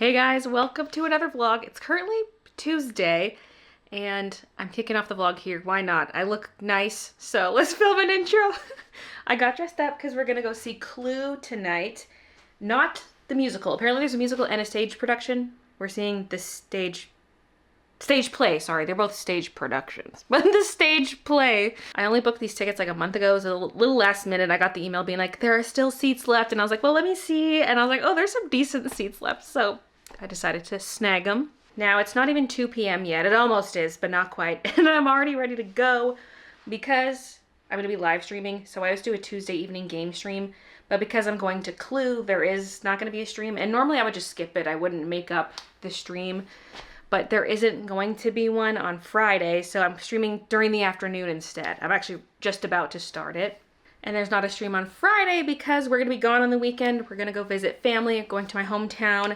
Hey guys, welcome to another vlog. It's currently Tuesday and I'm kicking off the vlog here. Why not? I look nice, so let's film an intro. I got dressed up because we're gonna go see Clue tonight. Not the musical. Apparently there's a musical and a stage production. We're seeing the stage play, sorry. They're both stage productions. But the stage play. I only booked these tickets like a month ago. It was a little last minute. I got the email being like, there are still seats left. And I was like, well, let me see. And I was like, oh, there's some decent seats left. So I decided to snag them. Now, it's not even 2 p.m. yet. It almost is, but not quite. And I'm already ready to go because I'm going to be live streaming. So I always do a Tuesday evening game stream. But because I'm going to Clue, there is not going to be a stream. And normally I would just skip it. I wouldn't make up the stream. But there isn't going to be one on Friday, so I'm streaming during the afternoon instead. I'm actually just about to start it. And there's not a stream on Friday because we're going to be gone on the weekend. We're going to go visit family, going to my hometown,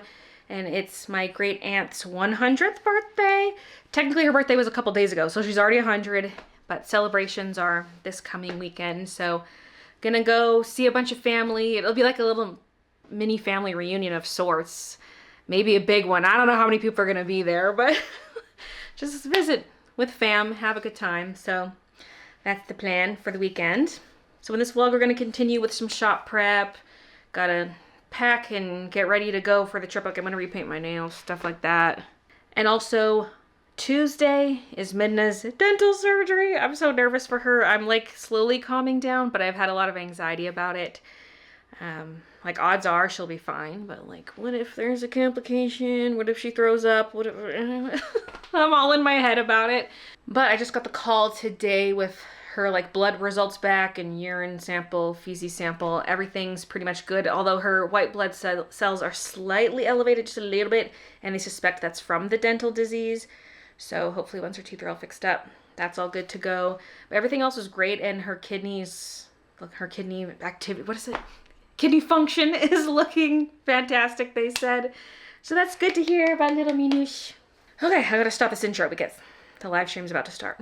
and it's my great aunt's 100th birthday. Technically, her birthday was a couple days ago, so she's already 100, but celebrations are this coming weekend. So gonna go see a bunch of family. It'll be like a little mini family reunion of sorts. Maybe a big one. I don't know how many people are going to be there, but just visit with fam, have a good time. So that's the plan for the weekend. So in this vlog, we're going to continue with some shop prep. Gotta pack and get ready to go for the trip. Like I'm going to repaint my nails, stuff like that. And also Tuesday is Midna's dental surgery. I'm so nervous for her. I'm like slowly calming down, but I've had a lot of anxiety about it. Like odds are she'll be fine, but like what if there's a complication? What if she throws up? What if I'm all in my head about it. But I just got the call today with her like blood results back and urine sample, feces sample. Everything's pretty much good, although her white blood cells are slightly elevated just a little bit, and they suspect that's from the dental disease. So hopefully once her teeth are all fixed up, that's all good to go. But everything else is great, and her kidneys, look, her kidney activity, what is it? Kidney function is looking fantastic, they said. So that's good to hear about little Minush. Okay, I gotta stop this intro because the live stream's about to start.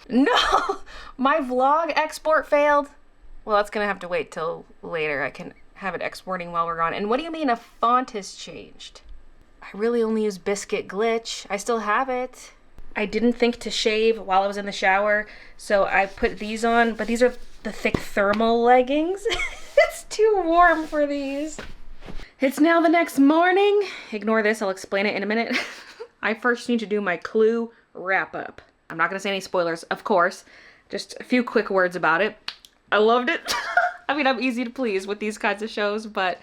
No! My vlog export failed. Well, that's gonna have to wait till later. I can have it exporting while we're gone. And what do you mean a font has changed? I really only use Biscuit Glitch. I still have it. I didn't think to shave while I was in the shower, so I put these on, but these are the thick thermal leggings. It's too warm for these. It's now the next morning. Ignore this, I'll explain it in a minute. I first need to do my Clue wrap up. I'm not gonna say any spoilers, of course. Just a few quick words about it. I loved it. I mean, I'm easy to please with these kinds of shows, but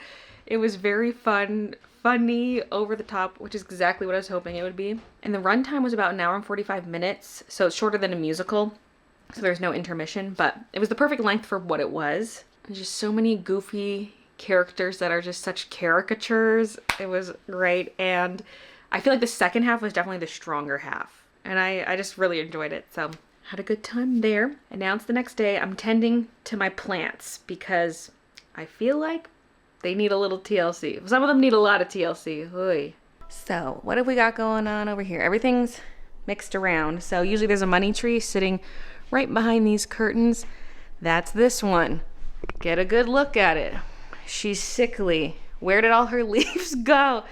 it was very fun, funny, over the top, which is exactly what I was hoping it would be. And the runtime was about an hour and 45 minutes, so it's shorter than a musical. So there's no intermission, but it was the perfect length for what it was. There's just so many goofy characters that are just such caricatures. It was great, and I feel like the second half was definitely the stronger half, and I just really enjoyed it, so had a good time there. Announced the next day I'm tending to my plants because I feel like they need a little TLC. Some of them need a lot of TLC. Oy. So what have we got going on over here? Everything's mixed around. So usually there's a money tree sitting right behind these curtains. That's this one. Get a good look at it. She's sickly. Where did all her leaves go?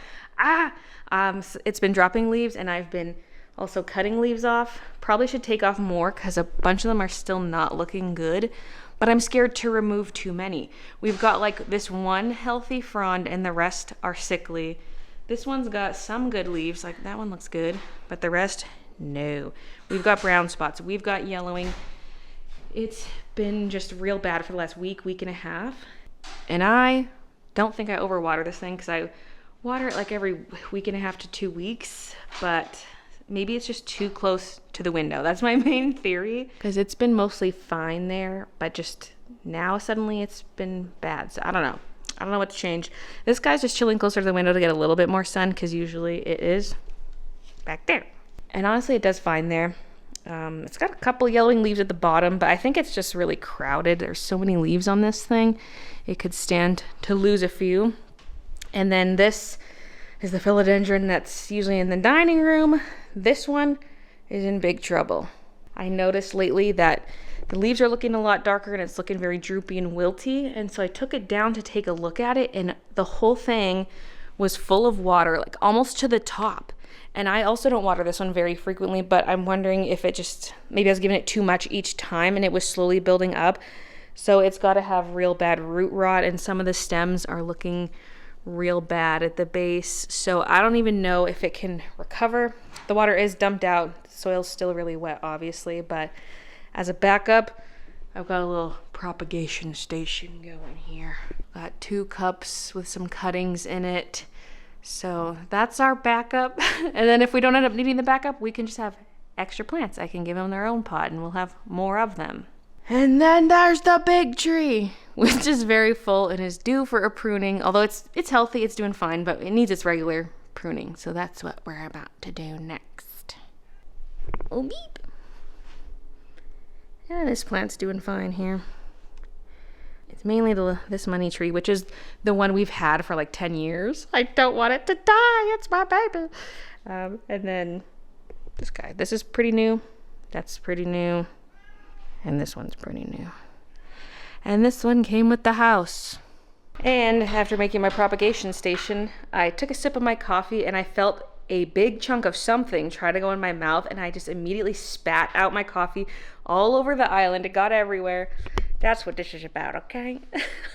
It's been dropping leaves, and I've been also cutting leaves off. Probably should take off more because a bunch of them are still not looking good, but I'm scared to remove too many. We've got like this one healthy frond and the rest are sickly. This one's got some good leaves, like that one looks good, but the rest, no. We've got brown spots, we've got yellowing. It's been just real bad for the last week and a half. And I don't think I overwater this thing because I water it like every week and a half to 2 weeks, but maybe it's just too close to the window. That's my main theory, because it's been mostly fine there, but just now suddenly it's been bad. So I don't know. I don't know what to change. This guy's just chilling closer to the window to get a little bit more sun, because usually it is back there. And honestly, it does fine there. It's got a couple yellowing leaves at the bottom, but I think it's just really crowded. There's so many leaves on this thing. It could stand to lose a few. And then this is the philodendron that's usually in the dining room. This one is in big trouble. I noticed lately that the leaves are looking a lot darker and it's looking very droopy and wilty. And so I took it down to take a look at it, and the whole thing was full of water, like almost to the top. And I also don't water this one very frequently, but I'm wondering if it just, maybe I was giving it too much each time and it was slowly building up. So it's got to have real bad root rot, and some of the stems are looking real bad at the base. So I don't even know if it can recover. The water is dumped out. The soil's still really wet, obviously, but as a backup, I've got a little propagation station going here. Got 2 cups with some cuttings in it. So that's our backup. And then if we don't end up needing the backup, we can just have extra plants. I can give them their own pot and we'll have more of them. And then there's the big tree, which is very full and is due for a pruning. Although it's healthy, it's doing fine, but it needs its regular pruning. So that's what we're about to do next. Oh, beep. Yeah, this plant's doing fine here. It's mainly this money tree, which is the one we've had for like 10 years. I don't want it to die. It's my baby. And then this guy. This is pretty new. That's pretty new. And this one's pretty new. And this one came with the house. And after making my propagation station, I took a sip of my coffee and I felt a big chunk of something try to go in my mouth, and I just immediately spat out my coffee all over the island. It got everywhere. That's what this is about, okay?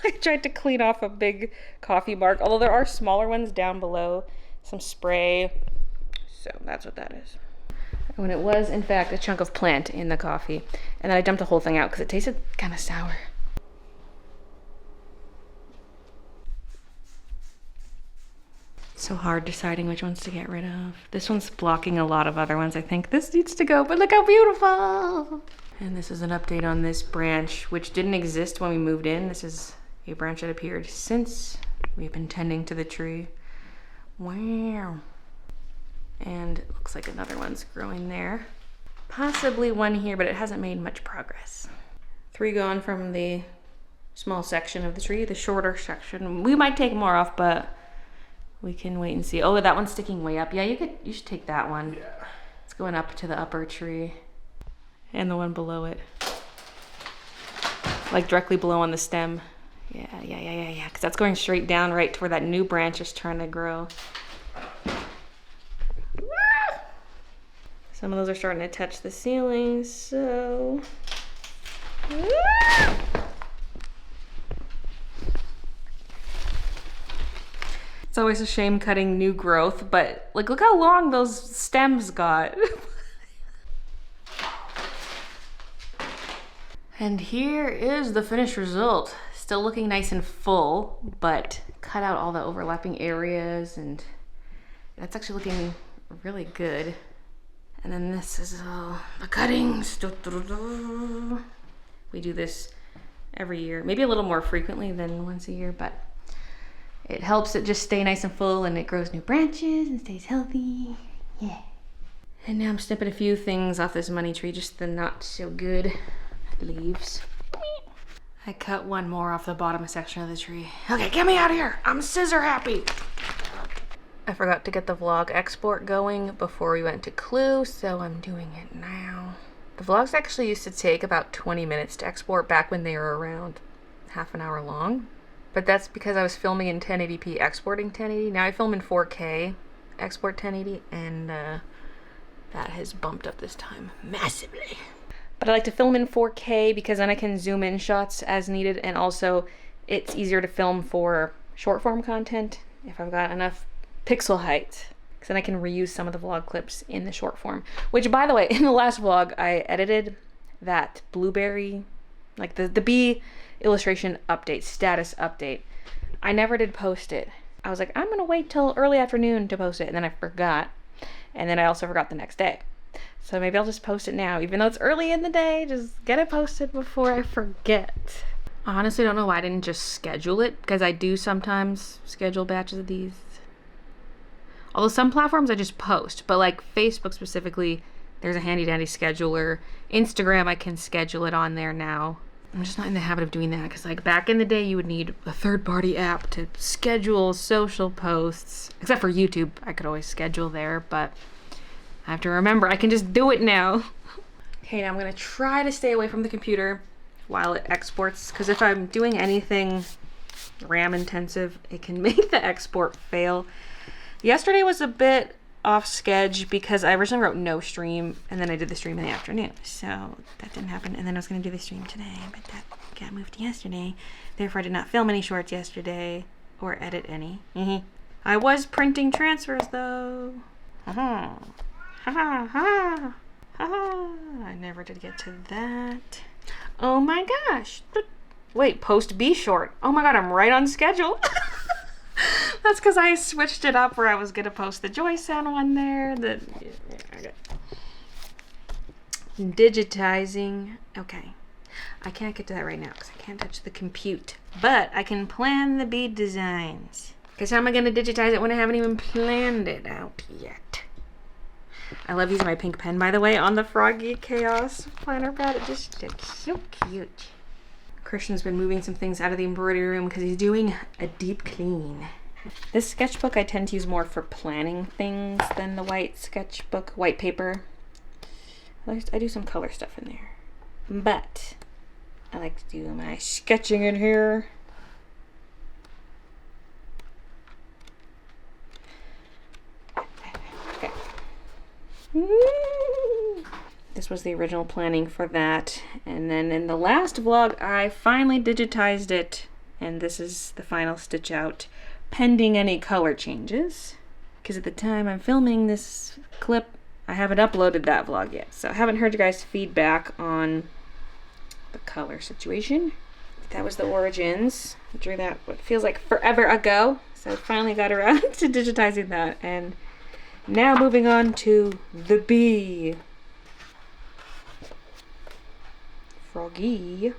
I tried to clean off a big coffee mark, although there are smaller ones down below, some spray. So that's what that is. When it was, in fact, a chunk of plant in the coffee. And then I dumped the whole thing out because it tasted kind of sour. So hard deciding which ones to get rid of. This one's blocking a lot of other ones. I think this needs to go, but look how beautiful. And this is an update on this branch, which didn't exist when we moved in. This is a branch that appeared since we've been tending to the tree. Wow. And it looks like another one's growing there. Possibly one here, but it hasn't made much progress. 3 gone from the small section of the tree, the shorter section. We might take more off, but we can wait and see. Oh, that one's sticking way up. Yeah, you should take that one. Yeah. It's going up to the upper tree. And the one below it. Like directly below on the stem. Yeah. Because that's going straight down right to where that new branch is trying to grow. Some of those are starting to touch the ceiling, so... It's always a shame cutting new growth, but like look how long those stems got. And here is the finished result. Still looking nice and full, but cut out all the overlapping areas, and that's actually looking really good. And then this is all the cuttings. We do this every year, maybe a little more frequently than once a year, but it helps it just stay nice and full, and it grows new branches and stays healthy. Yeah. And now I'm snipping a few things off this money tree, just the not so good leaves. I cut one more off the bottom section of the tree. Okay, get me out of here. I'm scissor happy. I forgot to get the vlog export going before we went to Clue, so I'm doing it now. The vlogs actually used to take about 20 minutes to export back when they were around half an hour long. But that's because I was filming in 1080p, exporting 1080. Now I film in 4K, export 1080, and that has bumped up this time massively. But I like to film in 4K because then I can zoom in shots as needed, and also it's easier to film for short form content if I've got enough pixel height, because then I can reuse some of the vlog clips in the short form. Which, by the way, in the last vlog I edited that blueberry, like the bee illustration update, status update. I never did post it. I was like, I'm gonna wait till early afternoon to post it, and then I forgot. And then I also forgot the next day. So maybe I'll just post it now, even though it's early in the day. Just get it posted before I forget. I honestly don't know why I didn't just schedule it, because I do sometimes schedule batches of these. Although some platforms I just post, but like Facebook specifically, there's a handy dandy scheduler. Instagram, I can schedule it on there now. I'm just not in the habit of doing that, because like back in the day you would need a third-party app to schedule social posts. Except for YouTube, I could always schedule there, but I have to remember I can just do it now. Okay, now I'm gonna try to stay away from the computer while it exports, because if I'm doing anything RAM intensive, it can make the export fail. Yesterday was a bit off schedule because I originally wrote no stream and then I did the stream in the afternoon. So that didn't happen. And then I was going to do the stream today, but that got moved to yesterday. Therefore, I did not film any shorts yesterday or edit any. I was printing transfers though. I never did get to that. Oh my gosh. Wait, post B short. Oh my god, I'm right on schedule. That's because I switched it up where I was going to post the Joy Sound one there. Digitizing. Okay. I can't get to that right now because I can't touch the compute. But I can plan the bead designs. Because how am I going to digitize it when I haven't even planned it out yet? I love using my pink pen, by the way, on the Froggy Chaos planner pad. It just looks so cute. Christian's been moving some things out of the embroidery room because he's doing a deep clean. This sketchbook I tend to use more for planning things than the white sketchbook, white paper. I do some color stuff in there. But I like to do my sketching in here. Okay. This was the original planning for that. And then in the last vlog, I finally digitized it. And this is the final stitch out, pending any color changes. Because at the time I'm filming this clip, I haven't uploaded that vlog yet. So I haven't heard you guys' feedback on the color situation. That was the origins. I drew that what feels like forever ago. So I finally got around to digitizing that. And now moving on to the bee. Froggy.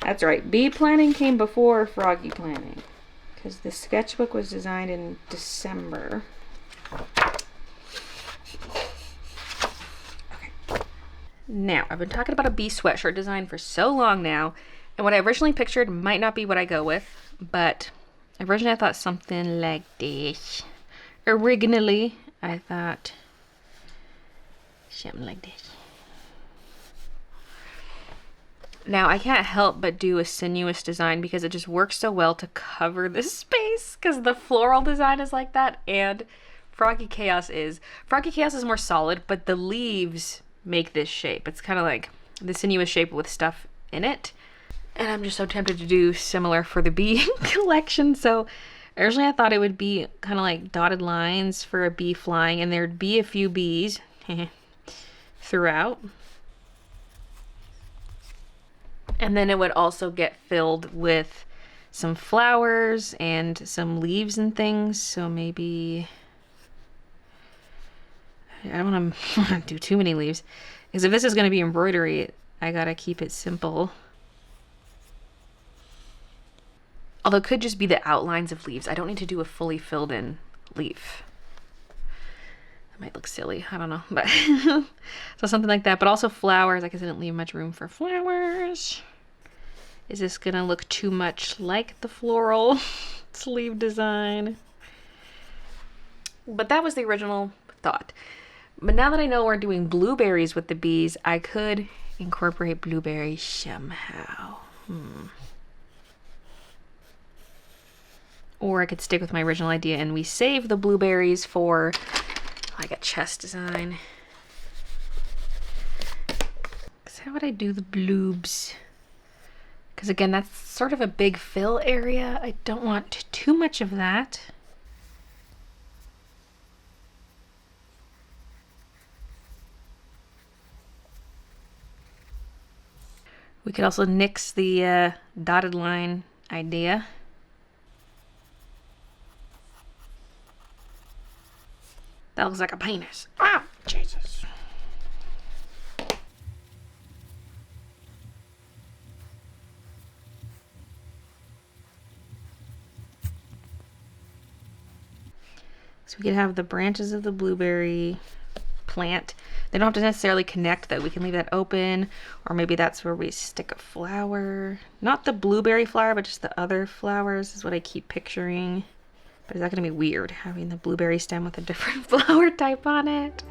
That's right. Bee planning came before Froggy planning. Because the sketchbook was designed in December. Okay. Now, I've been talking about a bee sweatshirt design for so long now. And what I originally pictured might not be what I go with. But originally I thought something like this. Originally, I thought something like this. Now, I can't help but do a sinuous design because it just works so well to cover this space because the floral design is like that and Froggy Chaos is. Froggy Chaos is more solid, but the leaves make this shape. It's kind of like the sinuous shape with stuff in it. And I'm just so tempted to do similar for the bee collection. So originally I thought it would be kind of like dotted lines for a bee flying and there'd be a few bees throughout. And then it would also get filled with some flowers and some leaves and things. So maybe, I don't want to do too many leaves. Because if this is going to be embroidery, I got to keep it simple. Although it could just be the outlines of leaves. I don't need to do a fully filled in leaf. That might look silly. I don't know. But so something like that. But also flowers. I guess I didn't leave much room for flowers. Is this going to look too much like the floral sleeve design? But that was the original thought. But now that I know we're doing blueberries with the bees, I could incorporate blueberries somehow. Or I could stick with my original idea and we save the blueberries for like a chest design. So how would I do the bloobs? Because again, that's sort of a big fill area. I don't want too much of that. We could also nix the dotted line idea. That looks like a penis. Ah, Jesus. So we could have the branches of the blueberry plant. They don't have to necessarily connect that. We can leave that open, or maybe that's where we stick a flower. Not the blueberry flower, but just the other flowers is what I keep picturing. But is that going to be weird, having the blueberry stem with a different flower type on it?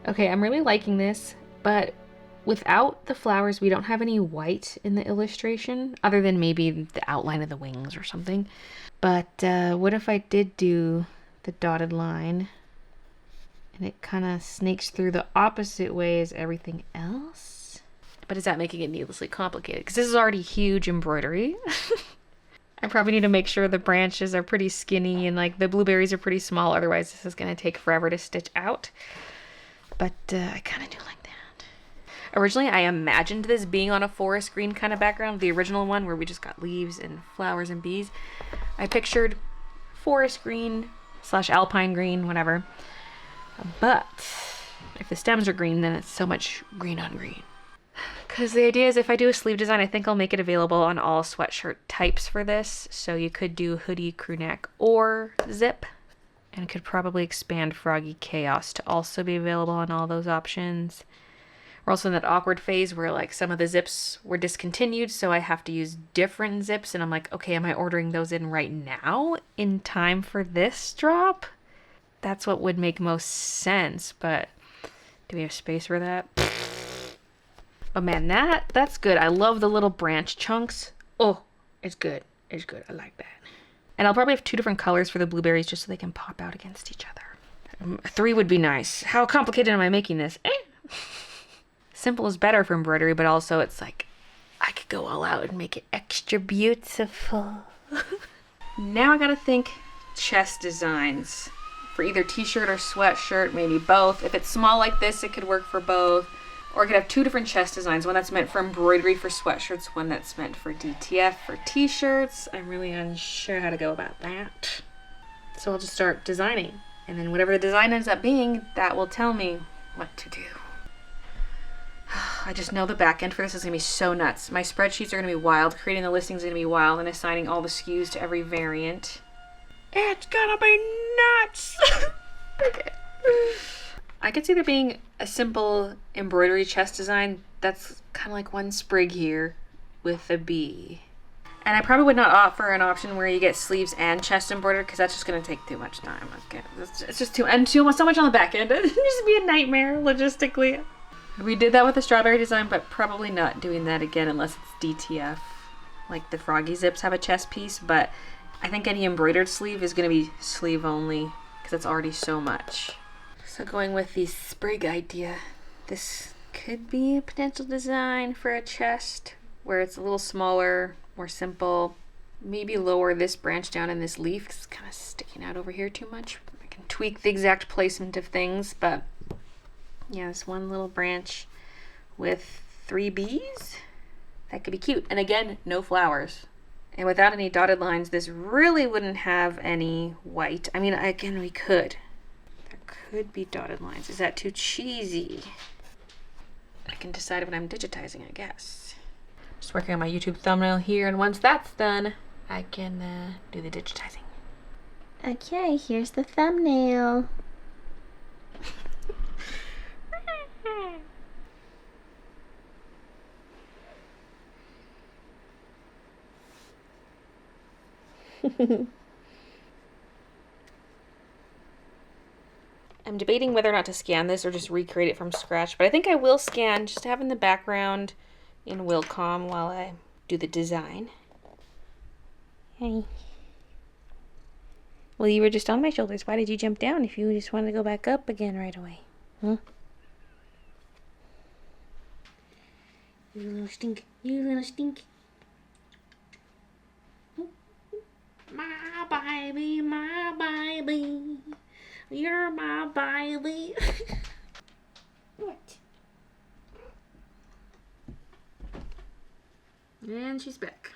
Okay, I'm really liking this, but without the flowers, we don't have any white in the illustration, other than maybe the outline of the wings or something. But what if I did do the dotted line and it kind of snakes through the opposite way as everything else? But is that making it needlessly complicated? Because this is already huge embroidery. I probably need to make sure the branches are pretty skinny and like the blueberries are pretty small, otherwise this is going to take forever to stitch out. But I kind of do like that. Originally, I imagined this being on a forest green kind of background, the original one where we just got leaves and flowers and bees. I pictured forest green / alpine green, whatever. But if the stems are green, then it's so much green on green. Because the idea is if I do a sleeve design, I think I'll make it available on all sweatshirt types for this. So you could do hoodie, crew neck, or zip. And could probably expand Froggy Chaos to also be available on all those options. We're also in that awkward phase where like some of the zips were discontinued, so I have to use different zips. And I'm like, okay, am I ordering those in right now in time for this drop? That's what would make most sense, but do we have space for that? Oh man, that's good. I love the little branch chunks. Oh, it's good. It's good. I like that. And I'll probably have 2 different colors for the blueberries just so they can pop out against each other. 3 would be nice. How complicated am I making this? Simple is better for embroidery, but also it's like, I could go all out and make it extra beautiful. Now I gotta think chest designs for either t-shirt or sweatshirt, maybe both. If it's small like this, it could work for both. Or I could have 2 different chest designs, one that's meant for embroidery for sweatshirts, one that's meant for DTF for t-shirts. I'm really unsure how to go about that. So I'll just start designing. And then whatever the design ends up being, that will tell me what to do. I just know the back end for this is going to be so nuts. My spreadsheets are going to be wild. Creating the listings is going to be wild, and assigning all the SKUs to every variant. It's going to be nuts! Okay. I could see there being a simple embroidery chest design that's kind of like one sprig here with a bee. And I probably would not offer an option where you get sleeves and chest embroidered because that's just going to take too much time. Okay, it's just so much on the back end. It'd just be a nightmare logistically. We did that with the strawberry design, but probably not doing that again unless it's DTF. Like the Froggy zips have a chest piece, but I think any embroidered sleeve is going to be sleeve only because it's already so much. So going with the sprig idea, this could be a potential design for a chest where it's a little smaller, more simple. Maybe lower this branch down in this leaf because it's kind of sticking out over here too much. I can tweak the exact placement of things, but yeah, this one little branch with 3 bees, that could be cute. And again, no flowers. And without any dotted lines, this really wouldn't have any white. I mean, again, we could. Could be dotted lines. Is that too cheesy? I can decide when I'm digitizing, I guess. Just working on my YouTube thumbnail here, and once that's done, I can do the digitizing. Okay, here's the thumbnail. I'm debating whether or not to scan this or just recreate it from scratch, but I think I will scan just to have in the background in Wilcom while I do the design. Hey. Well, you were just on my shoulders. Why did you jump down if you just wanted to go back up again right away? Huh? You little stink. You little stink. My baby, my baby. You're my baby. What? And she's back.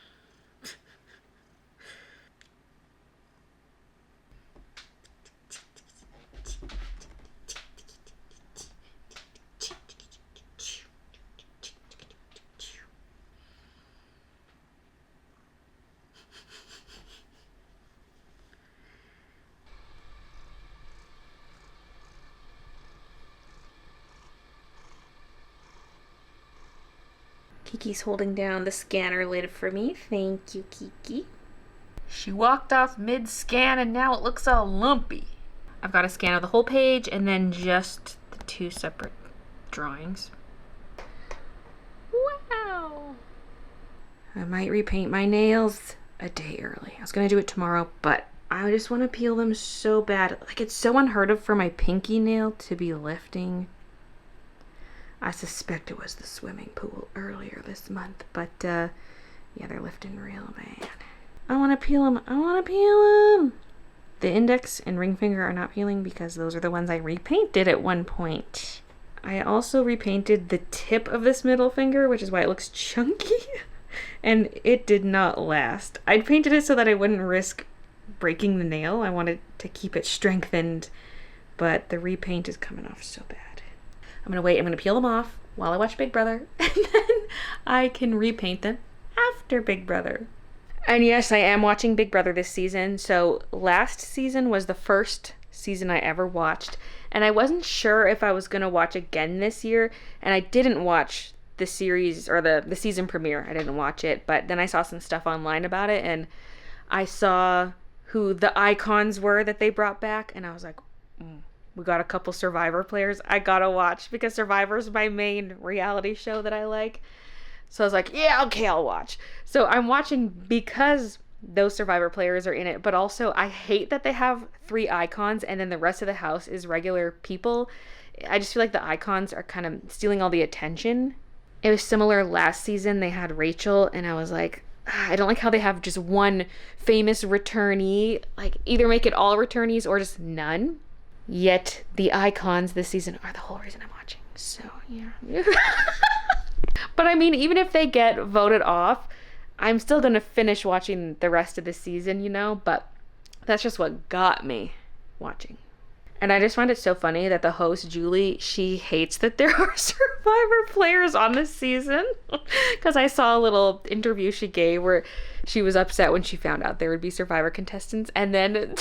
Kiki's holding down the scanner lid for me. Thank you, Kiki. She walked off mid-scan and now it looks all lumpy. I've got a scan of the whole page and then just the 2 separate drawings. Wow! I might repaint my nails a day early. I was gonna do it tomorrow, but I just want to peel them so bad. Like, it's so unheard of for my pinky nail to be lifting. I suspect it was the swimming pool earlier this month, but yeah, they're lifting real bad. I want to peel them. I want to peel them. The index and ring finger are not peeling because those are the ones I repainted at one point. I also repainted the tip of this middle finger, which is why it looks chunky, and it did not last. I painted it so that I wouldn't risk breaking the nail. I wanted to keep it strengthened, but the repaint is coming off so bad. I'm gonna wait. I'm gonna peel them off while I watch Big Brother, and then I can repaint them after Big Brother. And yes, I am watching Big Brother this season. So last season was the first season I ever watched, and I wasn't sure if I was gonna watch again this year, and I didn't watch the series or the season premiere. I didn't watch it, but then I saw some stuff online about it, and I saw who the icons were that they brought back, and I was like, we got a couple Survivor players I gotta watch, because Survivor's my main reality show that I like. So I was like, yeah, okay, I'll watch. So I'm watching because those Survivor players are in it, but also I hate that they have 3 icons and then the rest of the house is regular people. I just feel like the icons are kind of stealing all the attention. It was similar last season. They had Rachel, and I was like, I don't like how they have just one famous returnee. Like, either make it all returnees or just none. Yet the icons this season are the whole reason I'm watching. So, yeah. But I mean, even if they get voted off, I'm still going to finish watching the rest of the season, you know? But that's just what got me watching. And I just find it so funny that the host, Julie, she hates that there are Survivor players on this season. Because I saw a little interview she gave where she was upset when she found out there would be Survivor contestants. And then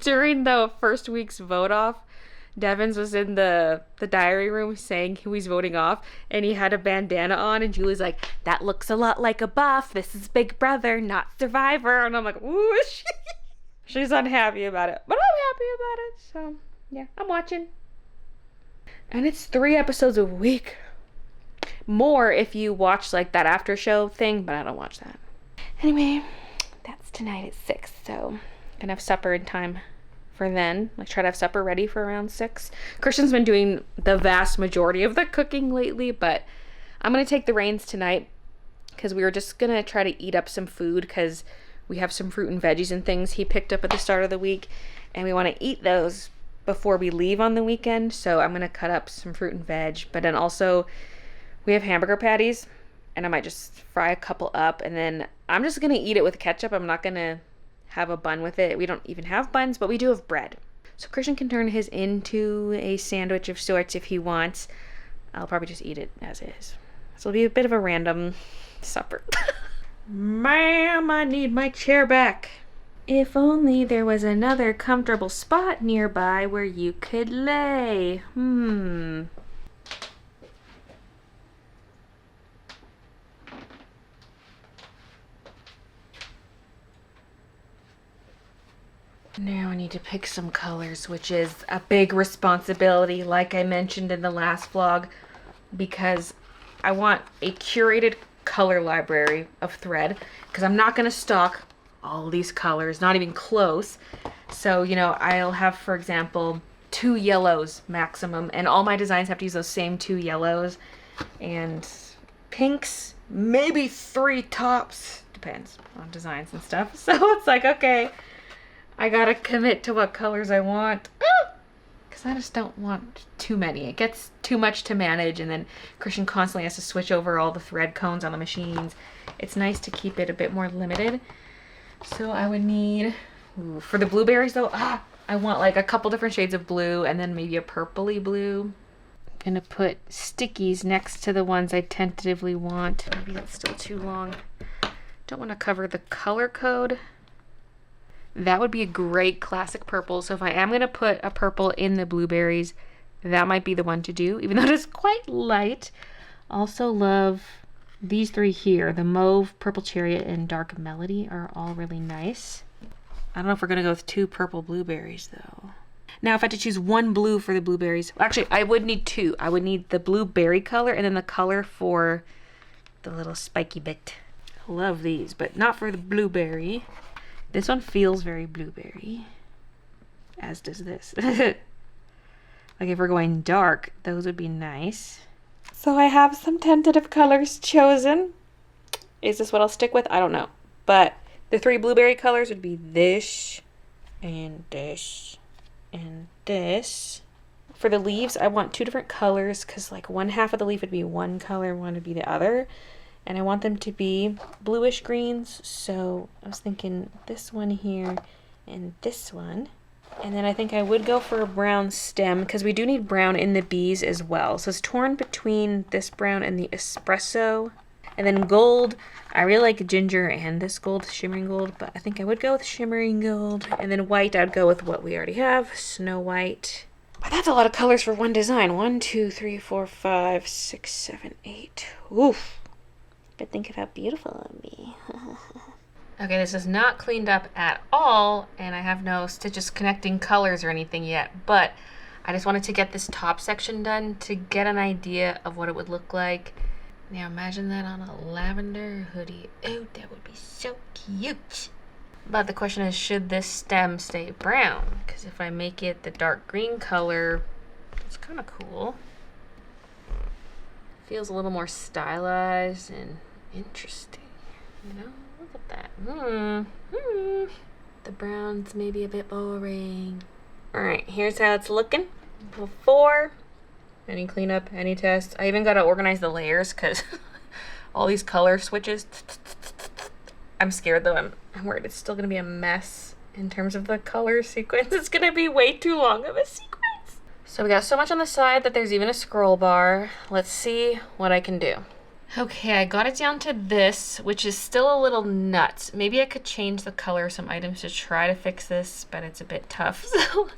during the first week's vote off, Devins was in the diary room saying who he's voting off, and he had a bandana on, and Julie's like, that looks a lot like a buff. This is Big Brother, not Survivor. And I'm like, ooh, she's unhappy about it. But I'm happy about it, so yeah, I'm watching. And it's 3 episodes a week. More if you watch like that after show thing, but I don't watch that. Anyway, that's tonight at 6, so gonna have supper in time for then. Like, try to have supper ready for around 6. Christian's been doing the vast majority of the cooking lately, but I'm gonna take the reins tonight because we were just gonna try to eat up some food because we have some fruit and veggies and things he picked up at the start of the week, and we want to eat those before we leave on the weekend. So I'm gonna cut up some fruit and veg, but then also we have hamburger patties, and I might just fry a couple up, and then I'm just gonna eat it with ketchup. I'm not gonna have a bun with it. We don't even have buns, but we do have bread. So Christian can turn his into a sandwich of sorts if he wants. I'll probably just eat it as is. So it'll be a bit of a random supper. Ma'am, I need my chair back. If only there was another comfortable spot nearby where you could lay. Now I need to pick some colors, which is a big responsibility, like I mentioned in the last vlog, because I want a curated color library of thread, because I'm not going to stock all these colors, not even close. So, you know, I'll have, for example, 2 yellows maximum, and all my designs have to use those same 2 yellows, and pinks, maybe 3 tops, depends on designs and stuff. So it's like, okay, I gotta commit to what colors I want, because I just don't want too many. It gets too much to manage, and then Christian constantly has to switch over all the thread cones on the machines. It's nice to keep it a bit more limited. So I would need, for the blueberries though, I want like a couple different shades of blue, and then maybe a purpley blue. Gonna put stickies next to the ones I tentatively want. Maybe that's still too long. Don't want to cover the color code. That would be a great classic purple. So if I am going to put a purple in the blueberries, that might be the one to do, even though it is quite light. Also love these 3 here. The mauve, purple chariot, and dark melody are all really nice. I don't know if we're going to go with 2 purple blueberries though. Now if I had to choose one blue for the blueberries, actually I would need two. I would need the blueberry color and then the color for the little spiky bit. I love these, but not for the blueberry. This one feels very blueberry, as does this. Like if we're going dark, those would be nice. So I have some tentative colors chosen. Is this what I'll stick with? I don't know. But the three blueberry colors would be this and this and this. For the leaves, I want two different colors because like one half of the leaf would be one color, one would be the other. And I want them to be bluish greens. So I was thinking this one here and this one. And then I think I would go for a brown stem because we do need brown in the bees as well. So it's torn between this brown and the espresso. And then gold, I really like ginger and this gold, shimmering gold, but I think I would go with shimmering gold. And then white, I'd go with what we already have, snow white. But that's a lot of colors for one design. 1, 2, 3, 4, 5, 6, 7, 8. Oof. But think of how beautiful it'll be. Okay, this is not cleaned up at all, and I have no stitches connecting colors or anything yet, but I just wanted to get this top section done to get an idea of what it would look like. Now imagine that on a lavender hoodie. Oh, that would be so cute. But the question is, should this stem stay brown? Because if I make it the dark green color, it's kind of cool. Feels a little more stylized and interesting, you know? Look at that. The brown's maybe a bit boring. Alright, here's how it's looking before. Any cleanup, any tests. I even got to organize the layers because all these color switches. I'm scared though. I'm worried it's still going to be a mess in terms of the color sequence. It's going to be way too long of a sequence. So we got so much on the side that there's even a scroll bar. Let's see what I can do. Okay, I got it down to this, which is still a little nuts. Maybe I could change the color of some items to try to fix this, but it's a bit tough. So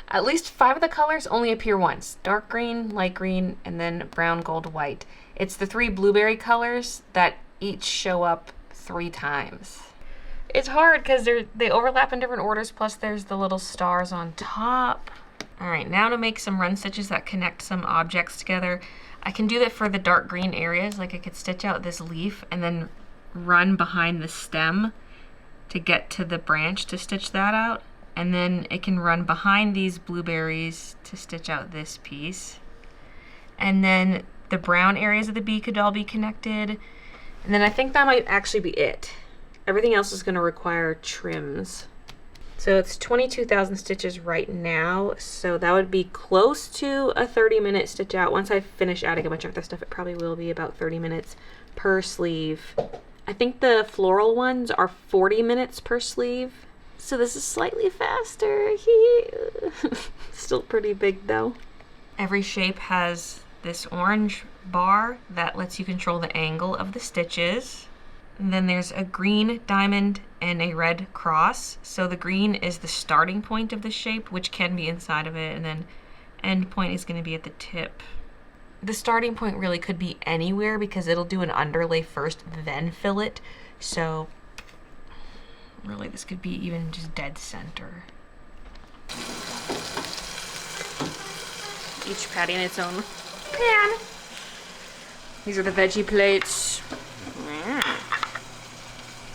at least 5 of the colors only appear once. Dark green, light green, and then brown, gold, white. It's the 3 blueberry colors that each show up 3 times. It's hard because they overlap in different orders, plus there's the little stars on top. Alright, now to make some run stitches that connect some objects together. I can do that for the dark green areas, like I could stitch out this leaf and then run behind the stem to get to the branch to stitch that out. And then it can run behind these blueberries to stitch out this piece. And then the brown areas of the bee could all be connected. And then I think that might actually be it. Everything else is going to require trims. So it's 22,000 stitches right now, so that would be close to a 30-minute stitch out. Once I finish adding a bunch of other stuff, it probably will be about 30 minutes per sleeve. I think the floral ones are 40 minutes per sleeve, so this is slightly faster. Still pretty big though. Every shape has this orange bar that lets you control the angle of the stitches. And then there's a green diamond and a red cross. So the green is the starting point of the shape, which can be inside of it, and then end point is going to be at the tip. The starting point really could be anywhere because it'll do an underlay first, then fill it. So really this could be even just dead center. Each patty in its own pan. These are the veggie plates.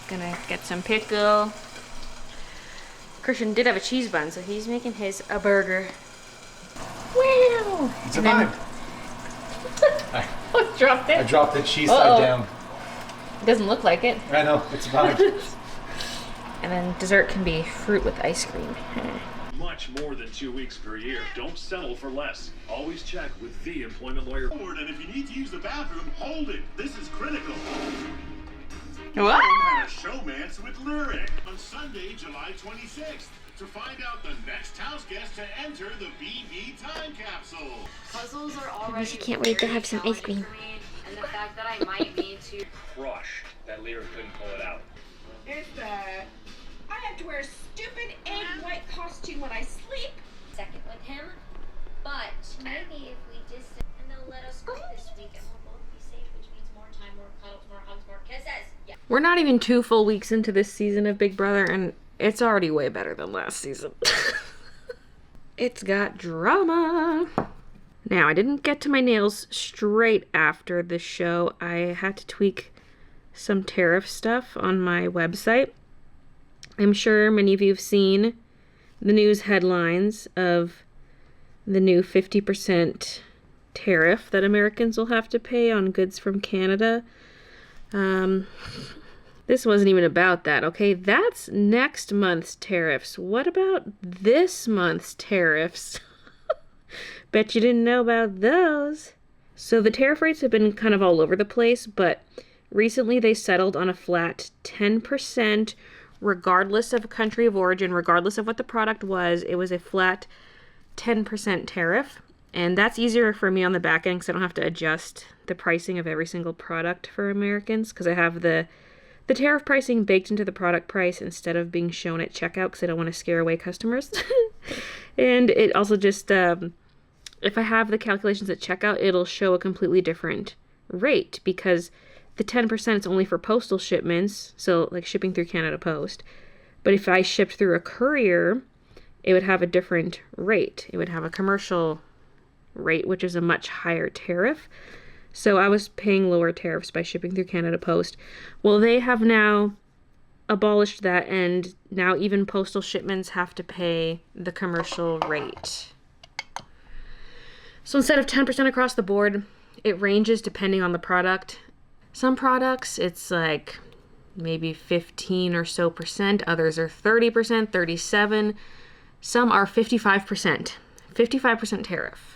Gonna get some pickle. Christian did have a cheese bun, so he's making his a burger. Wow! It survived. Oh, dropped it. I dropped the cheese side down. It doesn't look like it. I know, it survived. And then dessert can be fruit with ice cream. Much more than 2 weeks per year. Don't settle for less. Always check with the employment lawyer. And if you need to use the bathroom, hold it. This is critical. What? Had a showmance with Lyric on Sunday, July 26th to find out the next house guest to enter the BB time capsule. Puzzles are already She can't wait to have some ice cream. and the fact that I might need to Crush that Lyric couldn't pull it out. Is that I have to wear a stupid egg white costume when I sleep. second with him, but maybe if we just and they'll let us go this week and we'll both be safe, which means more time, more cuddles, more hugs, more kisses. Yeah. We're not even 2 full weeks into this season of Big Brother, and it's already way better than last season. It's got drama. Now, I didn't get to my nails straight after the show. I had to tweak some tariff stuff on my website. I'm sure many of you have seen the news headlines of the new 50% tariff that Americans will have to pay on goods from Canada. This wasn't even about that, okay? That's next month's tariffs. What about this month's tariffs? Bet you didn't know about those. So the tariff rates have been kind of all over the place, but recently they settled on a flat 10%, regardless of country of origin, regardless of what the product was. It was a flat 10% tariff. And that's easier for me on the back end because I don't have to adjust the pricing of every single product for Americans, because I have the tariff pricing baked into the product price instead of being shown at checkout because I don't want to scare away customers. And it also just, if I have the calculations at checkout, it'll show a completely different rate because the 10% is only for postal shipments, so like shipping through Canada Post. But if I shipped through a courier, it would have a different rate. It would have a commercial rate, which is a much higher tariff. So I was paying lower tariffs by shipping through Canada Post. Well, they have now abolished that, and now even postal shipments have to pay the commercial rate. So instead of 10% across the board, it ranges depending on the product. Some products, it's like maybe 15 or so percent. Others are 30%, 37%. Some are 55%. 55% tariff.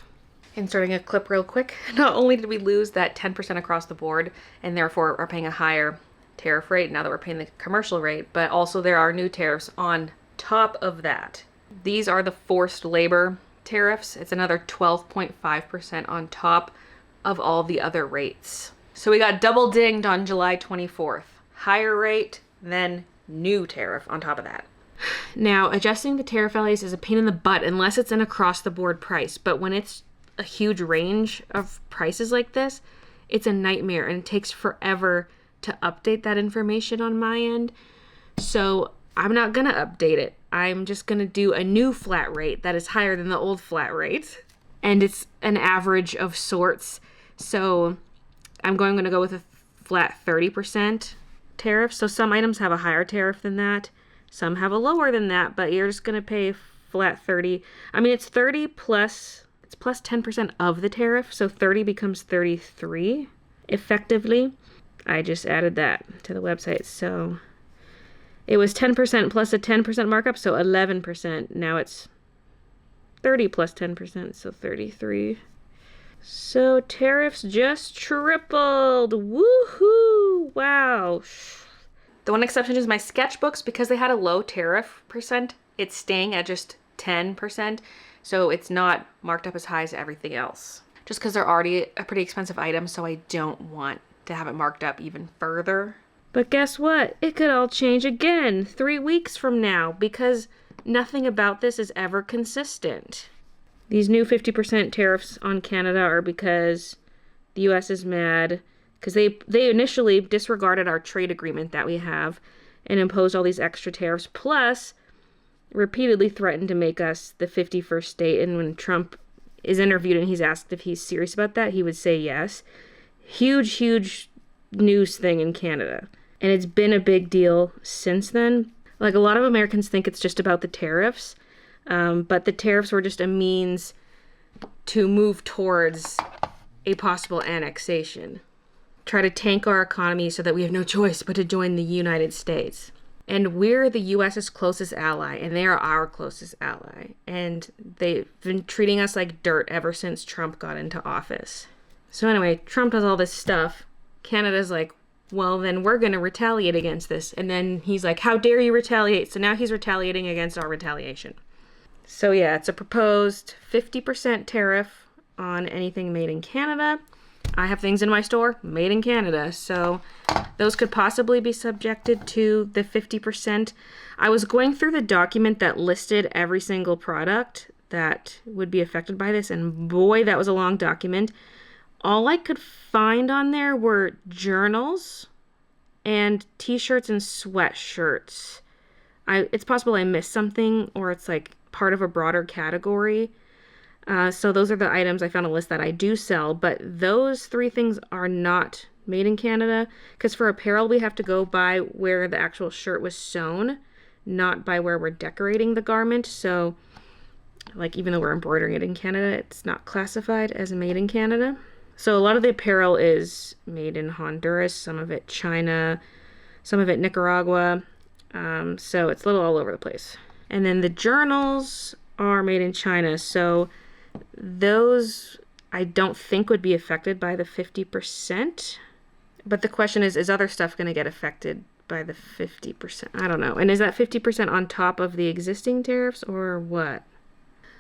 Inserting a clip real quick. Not only did we lose that 10% across the board and therefore are paying a higher tariff rate now that we're paying the commercial rate, but also there are new tariffs on top of that. These are the forced labor tariffs. It's another 12.5% on top of all the other rates. So we got double dinged on July 24th. Higher rate, then new tariff on top of that. Now, adjusting the tariff values is a pain in the butt unless it's an across the board price, but when it's a huge range of prices like this, it's a nightmare and it takes forever to update that information on my end. So I'm not gonna update it. I'm just gonna do a new flat rate that is higher than the old flat rate. And it's an average of sorts. So I'm gonna go with a flat 30% tariff. So some items have a higher tariff than that. Some have a lower than that, but you're just gonna pay flat 30. I mean, it's 30 plus, it's plus 10% of the tariff. So 30 becomes 33 effectively. I just added that to the website. So it was 10% plus a 10% markup, so 11%. Now it's 30 plus 10%, so 33. So tariffs just tripled. Woohoo! Wow. The one exception is my sketchbooks. Because they had a low tariff percent, it's staying at just 10%. So it's not marked up as high as everything else. Just because they're already a pretty expensive item, so I don't want to have it marked up even further. But guess what? It could all change again 3 weeks from now because nothing about this is ever consistent. These new 50% tariffs on Canada are because the US is mad because they initially disregarded our trade agreement that we have and imposed all these extra tariffs, plus repeatedly threatened to make us the 51st state. And when Trump is interviewed and he's asked if he's serious about that, he would say yes. Huge news thing in Canada. And it's been a big deal since then. Like, a lot of Americans think it's just about the tariffs, but the tariffs were just a means to move towards a possible annexation. Try to tank our economy so that we have no choice but to join the United States. And we're the US's closest ally, and they are our closest ally. And they've been treating us like dirt ever since Trump got into office. So anyway, Trump does all this stuff. Canada's like, well, then we're going to retaliate against this. And then he's like, how dare you retaliate? So now he's retaliating against our retaliation. So yeah, it's a proposed 50% tariff on anything made in Canada. I have things in my store made in Canada, so those could possibly be subjected to the 50%. I was going through the document that listed every single product that would be affected by this, and boy, that was a long document. All I could find on there were journals and t-shirts and sweatshirts. It's possible I missed something, or it's like part of a broader category. So those are the items I found a list that I do sell, but those 3 things are not made in Canada, because for apparel we have to go by where the actual shirt was sewn, not by where we're decorating the garment. So like even though we're embroidering it in Canada, it's not classified as made in Canada. So a lot of the apparel is made in Honduras, some of it China, some of it Nicaragua. So it's a little all over the place. And then the journals are made in China. So those I don't think would be affected by the 50%. But the question is other stuff going to get affected by the 50%? I don't know. And is that 50% on top of the existing tariffs or what?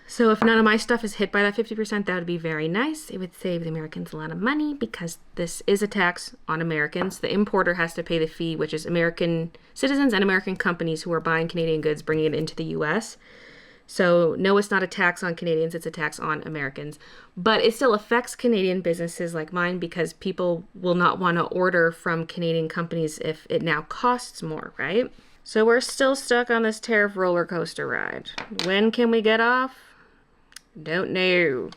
So if none of my stuff is hit by that 50%, that would be very nice. It would save the Americans a lot of money because this is a tax on Americans. The importer has to pay the fee, which is American citizens and American companies who are buying Canadian goods, bringing it into the US. So no, it's not a tax on Canadians, it's a tax on Americans. But it still affects Canadian businesses like mine because people will not want to order from Canadian companies if it now costs more, right? So we're still stuck on this tariff roller coaster ride. When can we get off? Don't know.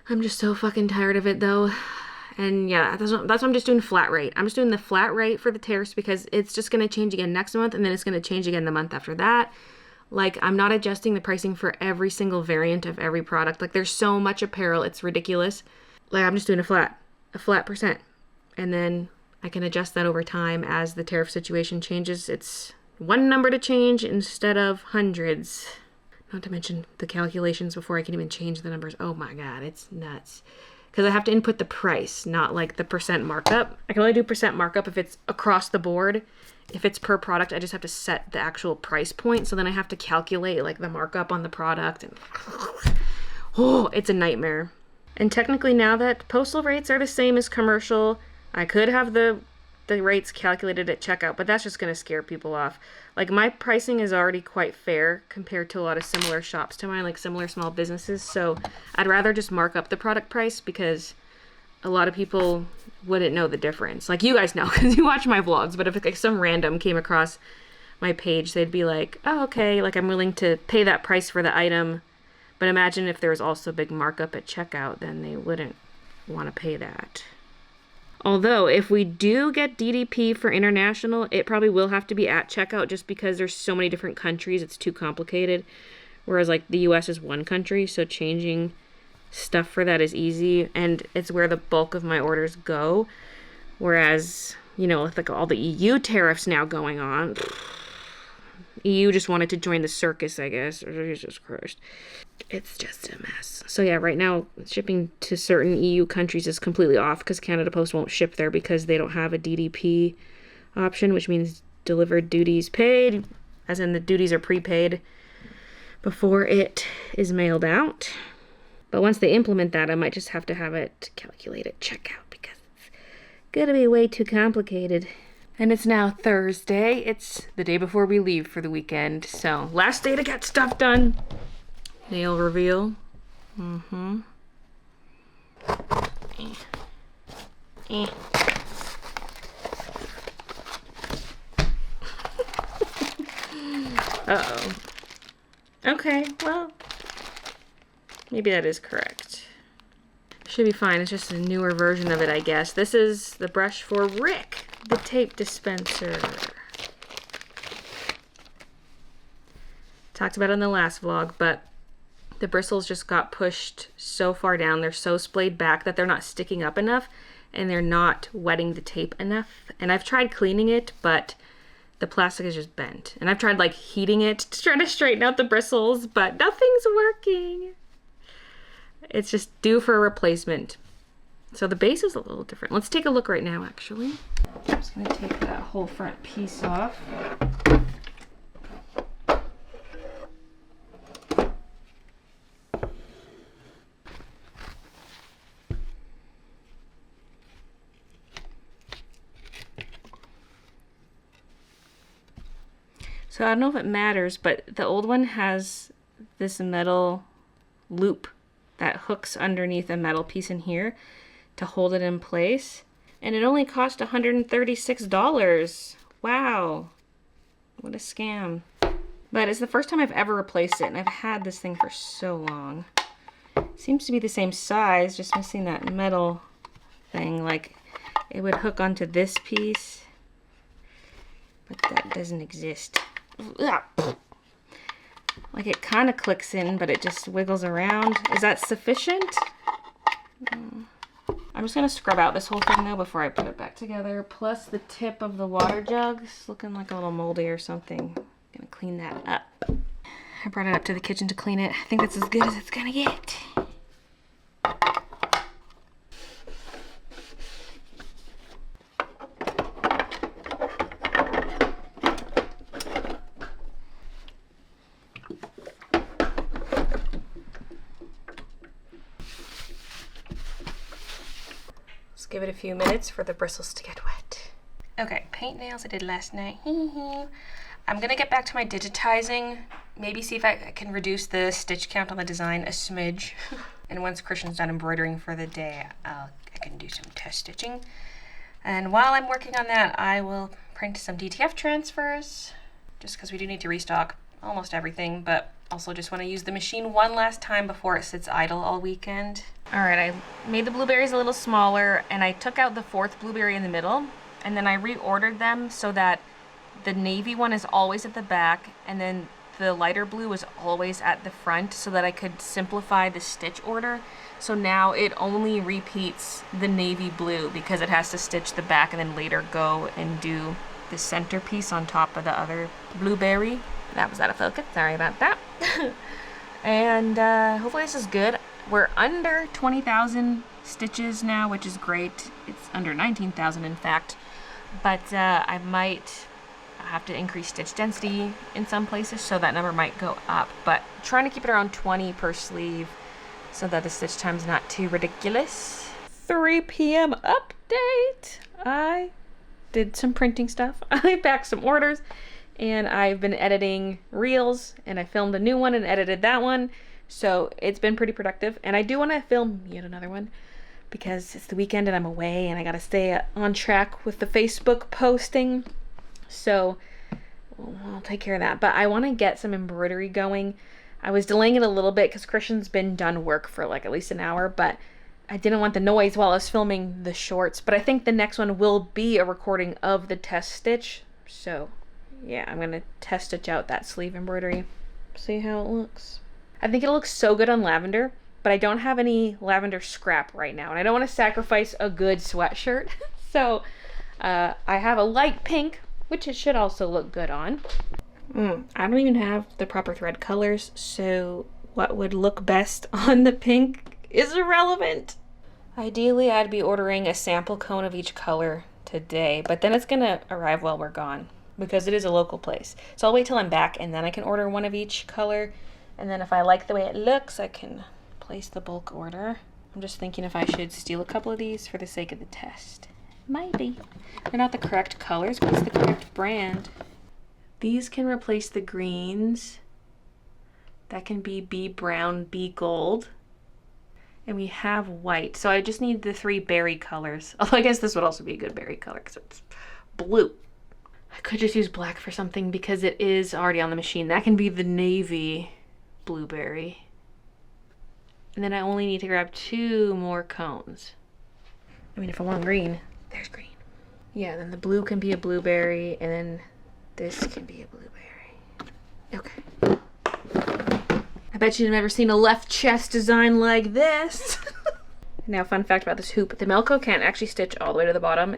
I'm just so fucking tired of it though. And yeah, that's why I'm just doing flat rate. I'm just doing the flat rate for the tariffs because it's just going to change again next month and then it's going to change again the month after that. Like, I'm not adjusting the pricing for every single variant of every product. Like, there's so much apparel, it's ridiculous. Like, I'm just doing a flat percent. And then I can adjust that over time as the tariff situation changes. It's one number to change instead of hundreds. Not to mention the calculations before I can even change the numbers. Oh my God, it's nuts. Because I have to input the price, not like the percent markup. I can only do percent markup if it's across the board. If it's per product, I just have to set the actual price point. So then I have to calculate like the markup on the product. And oh, it's a nightmare. And technically now that postal rates are the same as commercial, I could have the rates calculated at checkout, but that's just going to scare people off. Like my pricing is already quite fair compared to a lot of similar shops to mine, like similar small businesses. So I'd rather just mark up the product price because a lot of people wouldn't know the difference. Like you guys know because you watch my vlogs, but if like some random came across my page, they'd be like, oh, okay, like I'm willing to pay that price for the item. But imagine if there was also a big markup at checkout, then they wouldn't want to pay that. Although if we do get DDP for international, it probably will have to be at checkout just because there's so many different countries, it's too complicated. Whereas like the US is one country, so changing stuff for that is easy and it's where the bulk of my orders go. Whereas, you know, with like all the EU tariffs now going on, EU just wanted to join the circus, I guess. Jesus Christ. It's just a mess. So yeah, right now shipping to certain EU countries is completely off because Canada Post won't ship there because they don't have a DDP option, which means delivered duties paid, as in the duties are prepaid before it is mailed out. But once they implement that, I might just have to have it calculated checkout because it's gonna be way too complicated. And it's now Thursday. It's the day before we leave for the weekend. So last day to get stuff done. Nail reveal. Uh-oh. Okay, well, maybe that is correct. Should be fine. It's just a newer version of it, I guess. This is the brush for Rick, the tape dispenser. Talked about it in the last vlog, but the bristles just got pushed so far down. They're so splayed back that they're not sticking up enough and they're not wetting the tape enough. And I've tried cleaning it, but the plastic is just bent. And I've tried like heating it to try to straighten out the bristles, but nothing's working. It's just due for a replacement. So the base is a little different. Let's take a look right now, actually. I'm just gonna take that whole front piece off. So I don't know if it matters, but the old one has this metal loop that hooks underneath a metal piece in here to hold it in place. And it only cost $136. Wow. What a scam. But it's the first time I've ever replaced it, and I've had this thing for so long. Seems to be the same size, just missing that metal thing. Like, it would hook onto this piece, but that doesn't exist. Like, it kind of clicks in, but it just wiggles around. Is that sufficient? I'm just gonna scrub out this whole thing though before I put it back together. Plus the tip of the water jug is looking like a little moldy or something. Gonna clean that up. I brought it up to the kitchen to clean it. I think that's as good as it's gonna get. Let's give it a few minutes for the bristles to get wet. Okay, paint nails I did last night. I'm gonna get back to my digitizing. Maybe see if I can reduce the stitch count on the design a smidge. And once Christian's done embroidering for the day, I can do some test stitching. And while I'm working on that, I will print some DTF transfers, just because we do need to restock almost everything, but also just want to use the machine one last time before it sits idle all weekend. All right, I made the blueberries a little smaller, and I took out the 4th blueberry in the middle, and then I reordered them so that the navy one is always at the back, and then the lighter blue is always at the front, so that I could simplify the stitch order. So now it only repeats the navy blue because it has to stitch the back and then later go and do the centerpiece on top of the other blueberry. That was out of focus, sorry about that. And hopefully this is good. We're under 20,000 stitches now, which is great. It's under 19,000 in fact, but I might have to increase stitch density in some places, so that number might go up, but trying to keep it around 20 per sleeve so that the stitch time's not too ridiculous. 3 p.m. update. I did some printing stuff. I backed some orders, and I've been editing reels, and I filmed a new one and edited that one, so it's been pretty productive. And I do want to film yet another one because it's the weekend and I'm away, and I gotta stay on track with the Facebook posting. So I'll take care of that. But I want to get some embroidery going. I was delaying it a little bit because Christian's been done work for like at least an hour, but I didn't want the noise while I was filming the shorts. But I think the next one will be a recording of the test stitch. So yeah, I'm going to test stitch out that sleeve embroidery. See how it looks. I think it'll look so good on lavender, but I don't have any lavender scrap right now. And I don't want to sacrifice a good sweatshirt. So I have a light pink, which it should also look good on. I don't even have the proper thread colors, so what would look best on the pink is irrelevant. Ideally, I'd be ordering a sample cone of each color today, but then it's gonna arrive while we're gone because it is a local place. So I'll wait till I'm back and then I can order one of each color. And then if I like the way it looks, I can place the bulk order. I'm just thinking if I should steal a couple of these for the sake of the test. Maybe. They're not the correct colors, but it's the correct brand. These can replace the greens. That can be B brown, B gold. And we have white. So I just need the 3 berry colors. Although I guess this would also be a good berry color because it's blue. I could just use black for something because it is already on the machine. That can be the navy blueberry. And then I only need to grab 2 more cones. I mean, if I want green, there's green. Yeah, then the blue can be a blueberry, and then this can be a blueberry. Okay. I bet you've never seen a left chest design like this. Now, fun fact about this hoop. The Melco can't actually stitch all the way to the bottom.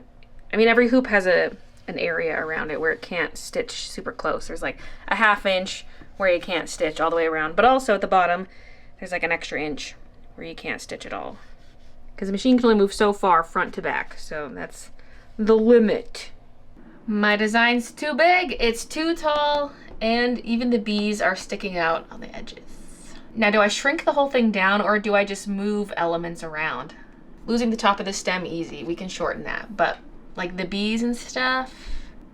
I mean, every hoop has an area around it where it can't stitch super close. There's like a 1/2 inch where you can't stitch all the way around. But also at the bottom, there's like an extra inch where you can't stitch at all. Because the machine can only move so far front to back. So that's the limit. My design's too big, it's too tall, and even the bees are sticking out on the edges. Now, do I shrink the whole thing down or do I just move elements around? Losing the top of the stem, easy, we can shorten that. But like the bees and stuff,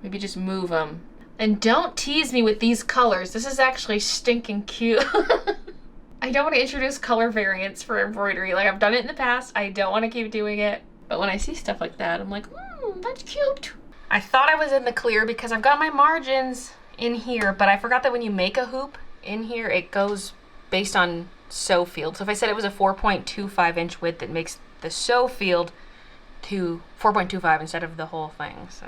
maybe just move them. And don't tease me with these colors. This is actually stinking cute. I don't want to introduce color variants for embroidery. Like, I've done it in the past. I don't want to keep doing it. But when I see stuff like that, I'm like, that's cute. I thought I was in the clear because I've got my margins in here, but I forgot that when you make a hoop in here, it goes based on sew field. So if I said it was a 4.25 inch width, it makes the sew field to 4.25 instead of the whole thing. So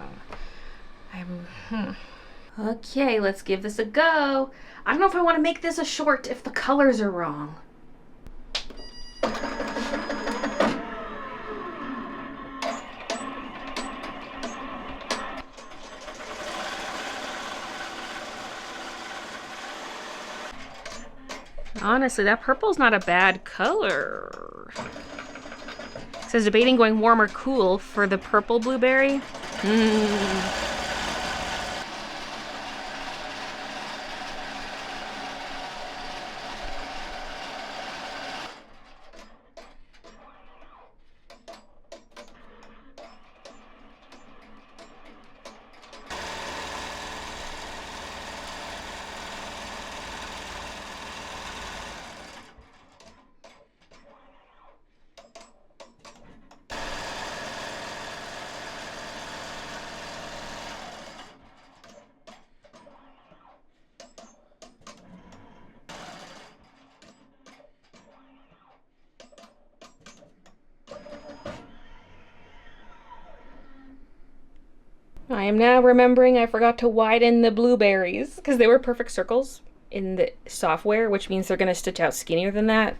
Okay, let's give this a go. I don't know if I want to make this a short if the colors are wrong. Honestly, that purple's not a bad color. It says debating going warm or cool for the purple blueberry. I am now remembering I forgot to widen the blueberries because they were perfect circles in the software, which means they're going to stitch out skinnier than that.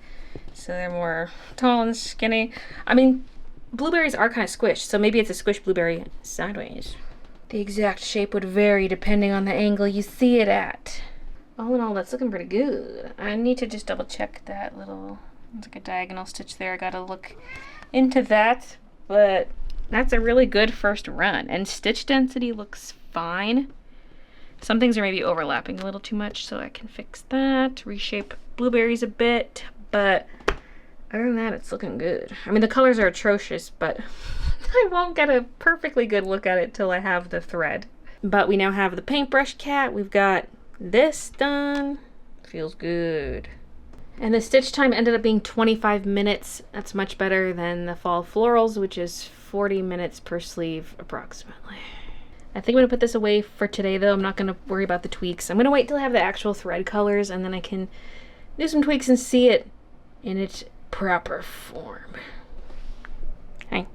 So they're more tall and skinny. I mean, blueberries are kind of squished, so maybe it's a squished blueberry sideways. The exact shape would vary depending on the angle you see it at. All in all, that's looking pretty good. I need to just double check that little, it's like a diagonal stitch there. I gotta look into that, but that's a really good first run. And stitch density looks fine. Some things are maybe overlapping a little too much, so I can fix that. Reshape blueberries a bit, but other than that, it's looking good. I mean, the colors are atrocious, but I won't get a perfectly good look at it till I have the thread. But we now have the paintbrush cat. We've got this done. Feels good. And the stitch time ended up being 25 minutes. That's much better than the fall florals, which is 40 minutes per sleeve approximately. I think I'm gonna put this away for today though. I'm not gonna worry about the tweaks. I'm gonna wait till I have the actual thread colors and then I can do some tweaks and see it in its proper form. Okay.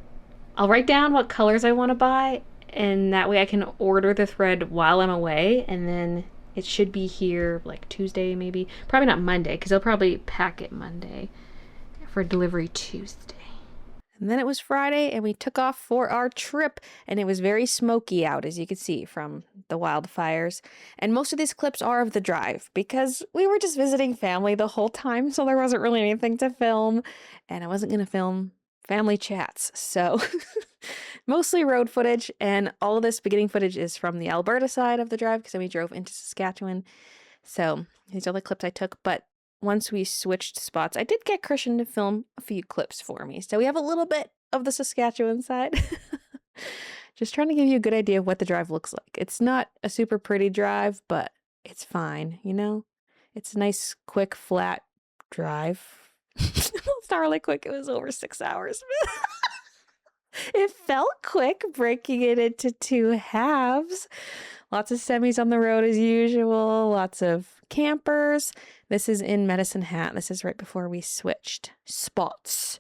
I'll write down what colors I want to buy and that way I can order the thread while I'm away, and then it should be here like Tuesday maybe. Probably not Monday because they'll probably pack it Monday for delivery Tuesday. And then it was Friday and we took off for our trip, and it was very smoky out, as you can see from the wildfires. And most of these clips are of the drive because we were just visiting family the whole time, so there wasn't really anything to film, and I wasn't going to film family chats. So mostly road footage, and all of this beginning footage is from the Alberta side of the drive because then we drove into Saskatchewan. So these are the clips I took, but once we switched spots, I did get Christian to film a few clips for me. So we have a little bit of the Saskatchewan side. Just trying to give you a good idea of what the drive looks like. It's not a super pretty drive, but it's fine, you know? It's a nice, quick, flat drive. It's not really quick. It was over 6 hours. It felt quick, breaking it into 2 halves. Lots of semis on the road as usual. Lots of campers. This is in Medicine Hat. This is right before we switched spots.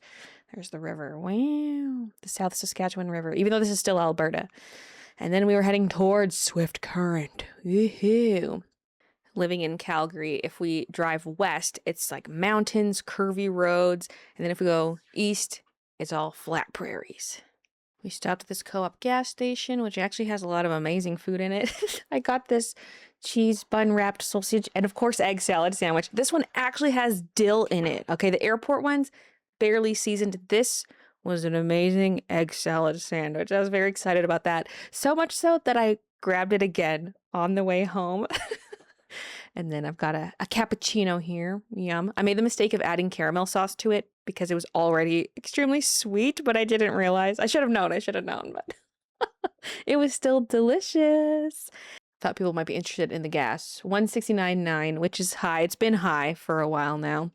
There's the river. Wow. The South Saskatchewan River, even though this is still Alberta. And then we were heading towards Swift Current. Woohoo. Living in Calgary, if we drive west, it's like mountains, curvy roads. And then if we go east, it's all flat prairies. We stopped at this co-op gas station, which actually has a lot of amazing food in it. I got this cheese bun wrapped sausage and of course egg salad sandwich. This one actually has dill in it. Okay, the airport ones, barely seasoned. This was an amazing egg salad sandwich. I was very excited about that. So much so that I grabbed it again on the way home. And then I've got a cappuccino here. Yum. I made the mistake of adding caramel sauce to it because it was already extremely sweet, but I didn't realize. I should have known, but it was still delicious. Thought people might be interested in the gas. $169.9, which is high. It's been high for a while now.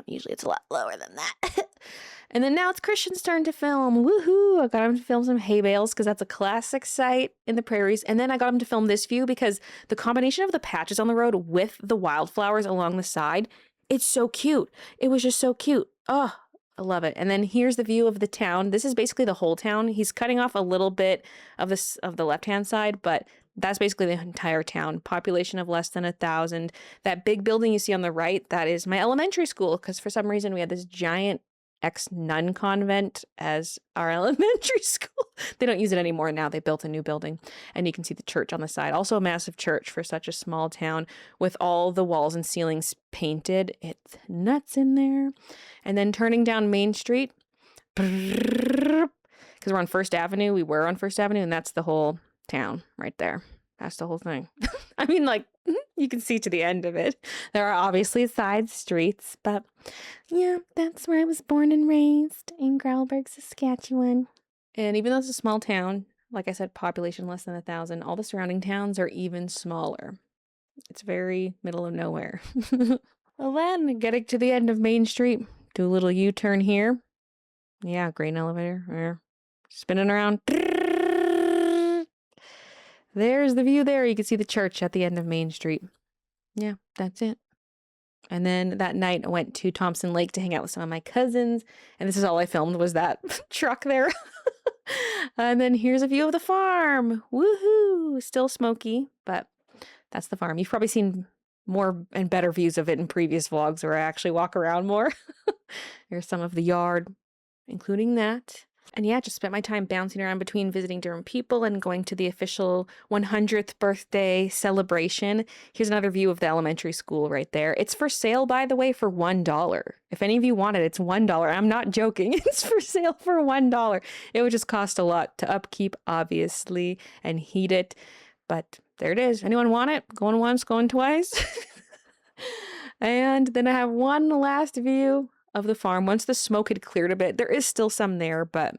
Usually it's a lot lower than that. And then now it's Christian's turn to film. Woohoo! I got him to film some hay bales because that's a classic sight in the prairies. And then I got him to film this view because the combination of the patches on the road with the wildflowers along the side, it's so cute. It was just so cute. Oh, I love it. And then here's the view of the town. This is basically the whole town. He's cutting off a little bit of this of the left-hand side, but that's basically the entire town. Population of less than 1,000. That big building you see on the right, that is my elementary school, because for some reason we had this giant ex-nun convent as our elementary school. They don't use it anymore now. They built a new building. And you can see the church on the side. Also a massive church for such a small town with all the walls and ceilings painted. It's nuts in there. And then turning down Main Street, because we're on First Avenue. We were on First Avenue, and that's the whole town right there. That's the whole thing. I mean, like, you can see to the end of it. There are obviously side streets, but yeah, that's where I was born and raised, in Growlberg, Saskatchewan. And even though it's a small town, like I said, population less than 1,000, all the surrounding towns are even smaller. It's very middle of nowhere. Well then, getting to the end of Main Street, do a little U-turn here. Yeah, grain elevator. There. Spinning around. There's the view there. You can see the church at the end of Main Street. Yeah, that's it. And then that night I went to Thompson Lake to hang out with some of my cousins. And this is all I filmed was that truck there. And then here's a view of the farm. Woohoo! Still smoky, but that's the farm. You've probably seen more and better views of it in previous vlogs where I actually walk around more. Here's some of the yard, including that. And yeah, just spent my time bouncing around between visiting different people and going to the official 100th birthday celebration. Here's another view of the elementary school right there. It's for sale, by the way, for $1. If any of you want it, it's $1. I'm not joking. It's for sale for $1. It would just cost a lot to upkeep, obviously, and heat it. But there it is. Anyone want it? Going once, going twice. And then I have one last view of the farm. Once the smoke had cleared a bit, there is still some there, but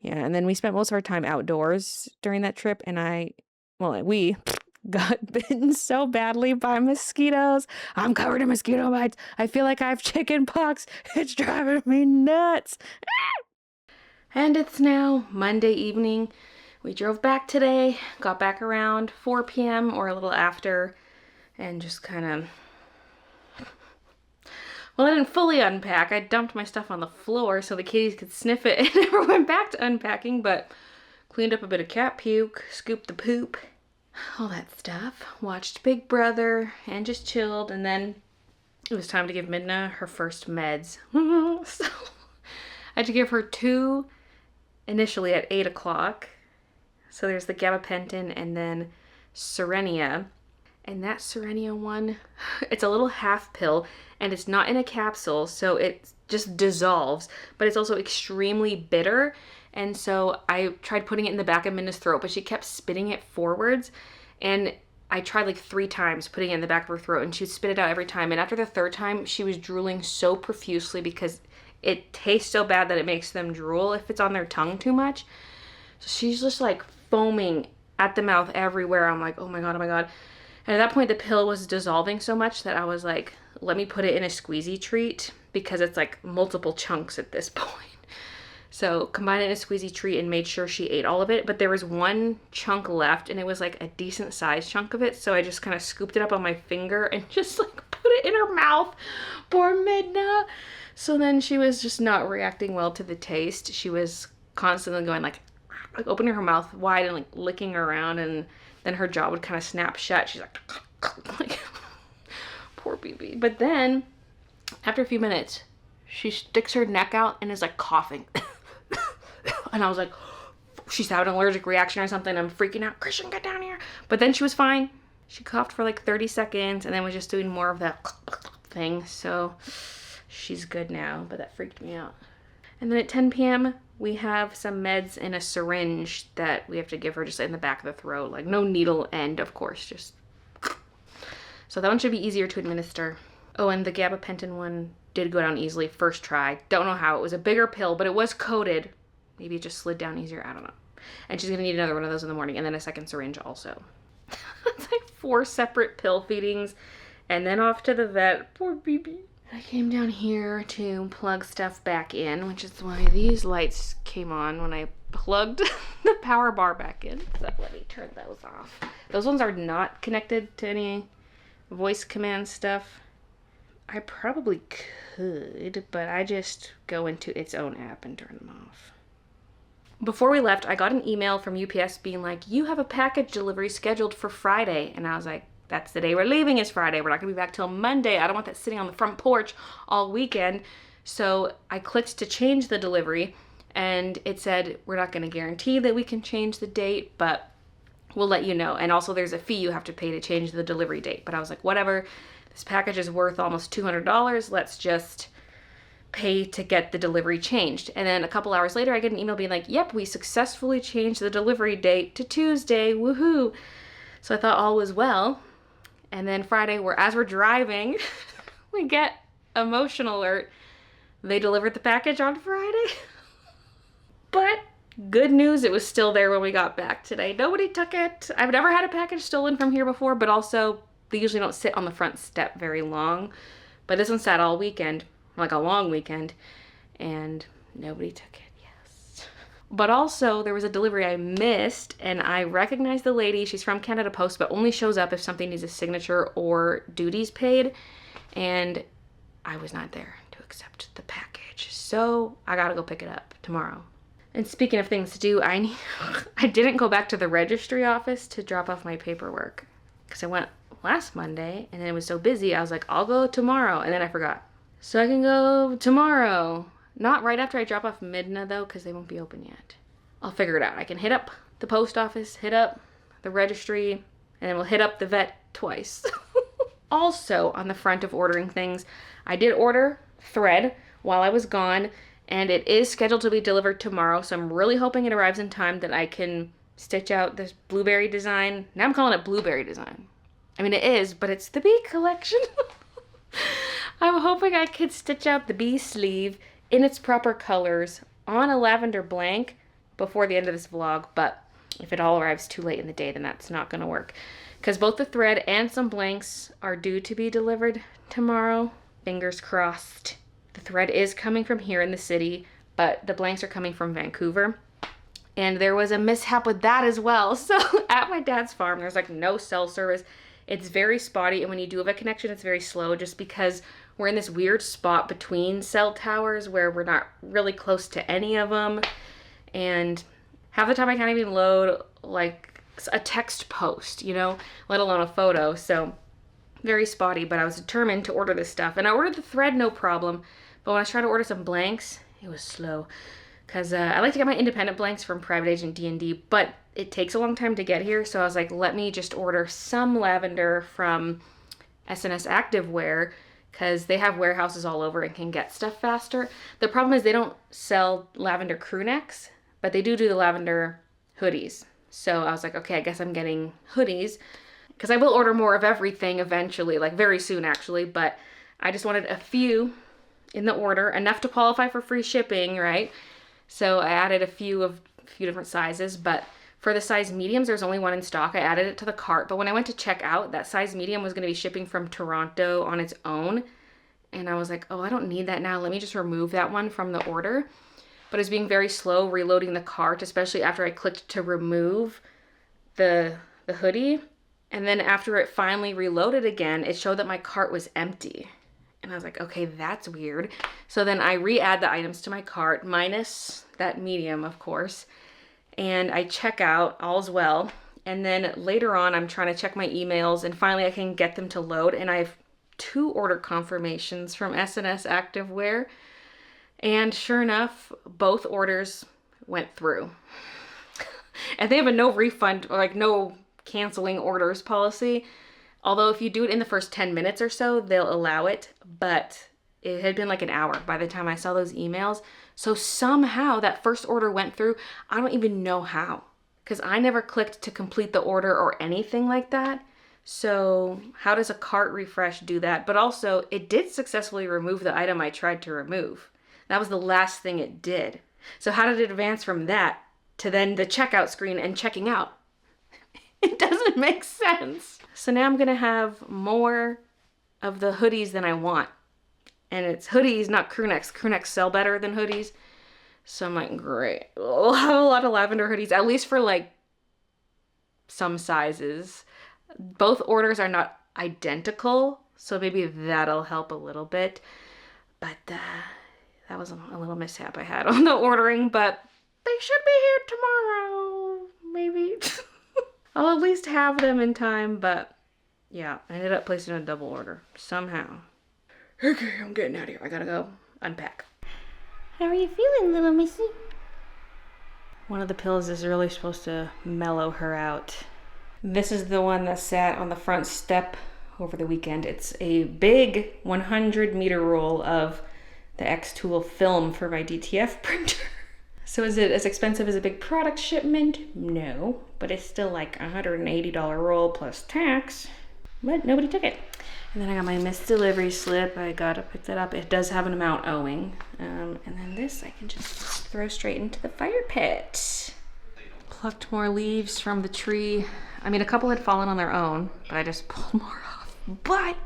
yeah. And then we spent most of our time outdoors during that trip, and we got bitten so badly by mosquitoes. I'm covered in mosquito bites. I feel like I have chicken pox. It's driving me nuts. And it's now Monday evening. We drove back today, got back around 4 p.m. or a little after, and just kind of... Well, I didn't fully unpack. I dumped my stuff on the floor so the kitties could sniff it and never went back to unpacking, but cleaned up a bit of cat puke, scooped the poop, all that stuff. Watched Big Brother and just chilled, and then it was time to give Midna her first meds. So I had to give her 2 initially at 8 o'clock. So there's the gabapentin and then Serenia. And that Serenia one, it's a little half pill, and it's not in a capsule, so it just dissolves, but it's also extremely bitter. And so I tried putting it in the back of Minna's throat, but she kept spitting it forwards. And I tried like 3 times putting it in the back of her throat, and she'd spit it out every time. And after the 3rd time, she was drooling so profusely because it tastes so bad that it makes them drool if it's on their tongue too much. So she's just like foaming at the mouth everywhere. I'm like, oh my God, oh my God. And at that point, the pill was dissolving so much that I was like, let me put it in a squeezy treat, because it's like multiple chunks at this point. So combined it in a squeezy treat and made sure she ate all of it. But there was 1 chunk left, and it was like a decent sized chunk of it. So I just kind of scooped it up on my finger and just like put it in her mouth. Poor Midna. So then she was just not reacting well to the taste. She was constantly going like opening her mouth wide and like licking around, and then her jaw would kind of snap shut. She's like poor baby. But then after a few minutes, she sticks her neck out and is like coughing. And I was like, she's having an allergic reaction or something. I'm freaking out. Christian, get down here. But then she was fine. She coughed for like 30 seconds and then was just doing more of that thing. So she's good now, but that freaked me out. And then at 10 p.m., we have some meds in a syringe that we have to give her just in the back of the throat. Like no needle end, of course, just. So that one should be easier to administer. Oh, and the gabapentin one did go down easily first try. Don't know how. It was a bigger pill, but it was coated. Maybe it just slid down easier. I don't know. And she's going to need another one of those in the morning, and then a second syringe also. It's like 4 separate pill feedings, and then off to the vet. Poor baby. I came down here to plug stuff back in, which is why these lights came on when I plugged the power bar back in. So let me turn those off. Those ones are not connected to any voice command stuff. I probably could, but I just go into its own app and turn them off. Before we left, I got an email from UPS being like, you have a package delivery scheduled for Friday. And I was like, that's the day we're leaving is Friday. We're not gonna be back till Monday. I don't want that sitting on the front porch all weekend. So I clicked to change the delivery and it said, we're not gonna guarantee that we can change the date, but we'll let you know. And also there's a fee you have to pay to change the delivery date. But I was like, whatever, this package is worth almost $200. Let's just pay to get the delivery changed. And then a couple hours later, I get an email being like, yep, we successfully changed the delivery date to Tuesday, woohoo. So I thought all was well. And then Friday, as we're driving, we get a motion alert. They delivered the package on Friday. But good news, it was still there when we got back today. Nobody took it. I've never had a package stolen from here before, but also they usually don't sit on the front step very long. But this one sat all weekend, like a long weekend, and nobody took it. But also, there was a delivery I missed, and I recognized the lady. She's from Canada Post, but only shows up if something needs a signature or duties paid. And I was not there to accept the package. So I gotta go pick it up tomorrow. And speaking of things to do, I didn't go back to the registry office to drop off my paperwork. Because I went last Monday, and then it was so busy, I was like, I'll go tomorrow. And then I forgot. So I can go tomorrow. Not right after I drop off Midna though, because they won't be open yet. I'll figure it out. I can hit up the post office, hit up the registry, and then we'll hit up the vet twice. Also, on the front of ordering things, I did order thread while I was gone, and it is scheduled to be delivered tomorrow, so I'm really hoping it arrives in time that I can stitch out this blueberry design. Now I'm calling it blueberry design. I mean, it is, but it's the bee collection. I'm hoping I could stitch out the bee sleeve in its proper colors on a lavender blank before the end of this vlog, but if it all arrives too late in the day, then that's not going to work. Because both the thread and some blanks are due to be delivered tomorrow. Fingers crossed. The thread is coming from here in the city, but the blanks are coming from Vancouver. And there was a mishap with that as well. So at my dad's farm, there's like no cell service. It's very spotty, and when you do have a connection, it's very slow just because we're in this weird spot between cell towers where we're not really close to any of them. And half the time I can't even load like a text post, you know, let alone a photo. So very spotty, but I was determined to order this stuff. And I ordered the thread, no problem. But when I was trying to order some blanks, it was slow. Because I like to get my independent blanks from Private Agent D&D, but it takes a long time to get here. So I was like, let me just order some lavender from SNS Activewear, because they have warehouses all over and can get stuff faster. The problem is they don't sell lavender crew necks, but they do the lavender hoodies. So I was like, okay, I guess I'm getting hoodies, because I will order more of everything eventually, like very soon actually, but I just wanted a few in the order, enough to qualify for free shipping, right? So I added a few different sizes, but for the size mediums, there's only one in stock. I added it to the cart, but when I went to check out, that size medium was going to be shipping from Toronto on its own. And I was like, oh, I don't need that now. Let me just remove that one from the order. But it's being very slow reloading the cart, especially after I clicked to remove the hoodie. And then after it finally reloaded again, it showed that my cart was empty. And I was like, okay, that's weird. So then I re-add the items to my cart, minus that medium, of course. And I check out, all's well. And then later on, I'm trying to check my emails, and finally I can get them to load. And I have 2 order confirmations from SNS Activewear. And sure enough, both orders went through. And they have a no refund, or like no canceling orders policy. Although if you do it in the first 10 minutes or so, they'll allow it. But it had been like an hour by the time I saw those emails. So somehow that first order went through. I don't even know how, because I never clicked to complete the order or anything like that. So how does a cart refresh do that? But also, it did successfully remove the item I tried to remove. That was the last thing it did. So how did it advance from that to then the checkout screen and checking out? It doesn't make sense. So now I'm going to have more of the hoodies than I want. And it's hoodies, not crew necks. Crew necks sell better than hoodies. So I'm like, great. We'll have a lot of lavender hoodies, at least for like some sizes. Both orders are not identical, so maybe that'll help a little bit. But that was a little mishap I had on the ordering, but they should be here tomorrow, maybe. I'll at least have them in time, but yeah, I ended up placing a double order somehow. Okay, I'm getting out of here. I gotta go unpack. How are you feeling, little missy? One of the pills is really supposed to mellow her out. This is the one that sat on the front step over the weekend. It's a big 100-meter roll of the X-Tool film for my DTF printer. So is it as expensive as a big product shipment? No, but it's still like a $180 roll plus tax. But nobody took it. And then I got my missed delivery slip. I gotta pick that up. It does have an amount owing. And then this I can just throw straight into the fire pit. Plucked more leaves from the tree. I mean, a couple had fallen on their own, but I just pulled more off. But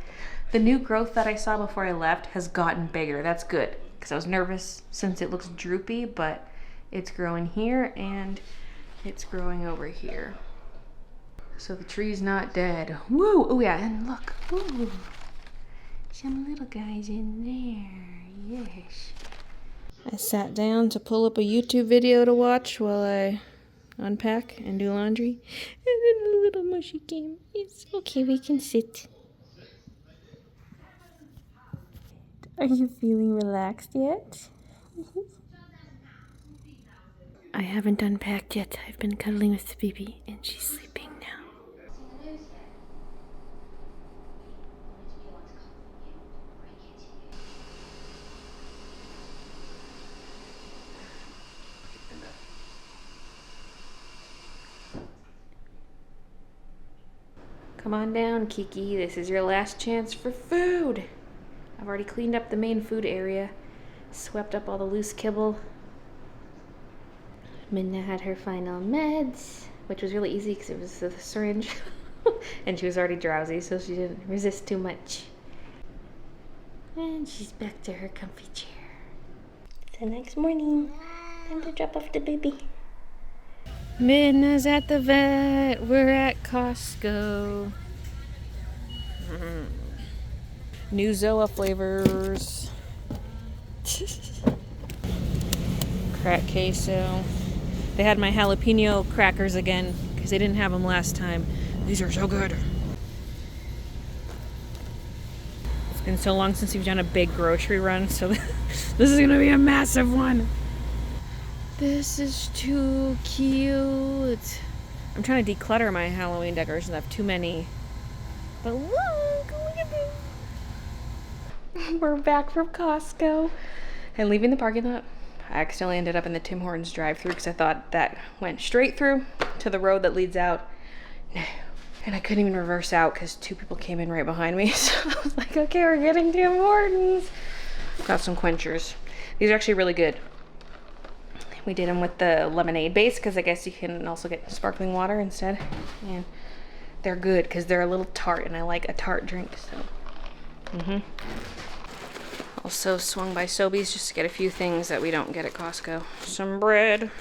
the new growth that I saw before I left has gotten bigger. That's good, because I was nervous since it looks droopy, but it's growing here and it's growing over here. So the tree's not dead. Woo! Oh yeah, and look. Ooh. Some little guys in there. Yes. I sat down to pull up a YouTube video to watch while I unpack and do laundry. And then a little mushy came. It's okay, we can sit. Are you feeling relaxed yet? I haven't unpacked yet. I've been cuddling with the baby and she's sleeping now. Come on down, Kiki. This is your last chance for food. I've already cleaned up the main food area, swept up all the loose kibble. Minna had her final meds, which was really easy because it was the syringe. And she was already drowsy, so she didn't resist too much. And she's back to her comfy chair. It's the next morning. Time to drop off the baby. Minna's at the vet. We're at Costco. New Zoa flavors. Crack queso. They had my jalapeno crackers again because they didn't have them last time. These are so good. It's been so long since we've done a big grocery run, so this is gonna be a massive one. This is too cute. I'm trying to declutter my Halloween decorations. I have too many. But look at this. We're back from Costco. And leaving the parking lot, I accidentally ended up in the Tim Hortons drive-thru because I thought that went straight through to the road that leads out. No. And I couldn't even reverse out because two people came in right behind me. So I was like, okay, we're getting Tim Hortons. Got some quenchers. These are actually really good. We did them with the lemonade base because I guess you can also get sparkling water instead. And they're good because they're a little tart and I like a tart drink, so. Also swung by Sobeys just to get a few things that we don't get at Costco. Some bread,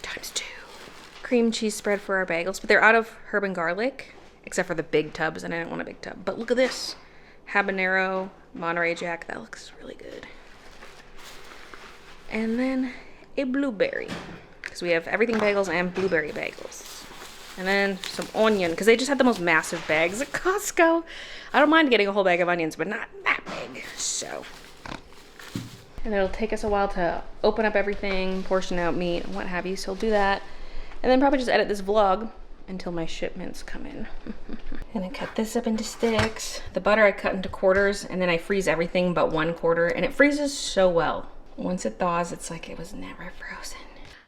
×2. Cream cheese spread for our bagels, but they're out of herb and garlic, except for the big tubs, and I didn't want a big tub. But look at this, habanero, Monterey Jack, that looks really good. And then a blueberry, because we have everything bagels and blueberry bagels. And then some onion, because they just had the most massive bags at Costco. I don't mind getting a whole bag of onions, but not that big, so. And it'll take us a while to open up everything, portion out meat, and what have you, so I'll do that. And then probably just edit this vlog until my shipments come in. And I cut this up into sticks. The butter I cut into quarters, and then I freeze everything but 1/4, and it freezes so well. Once it thaws, it's like it was never frozen.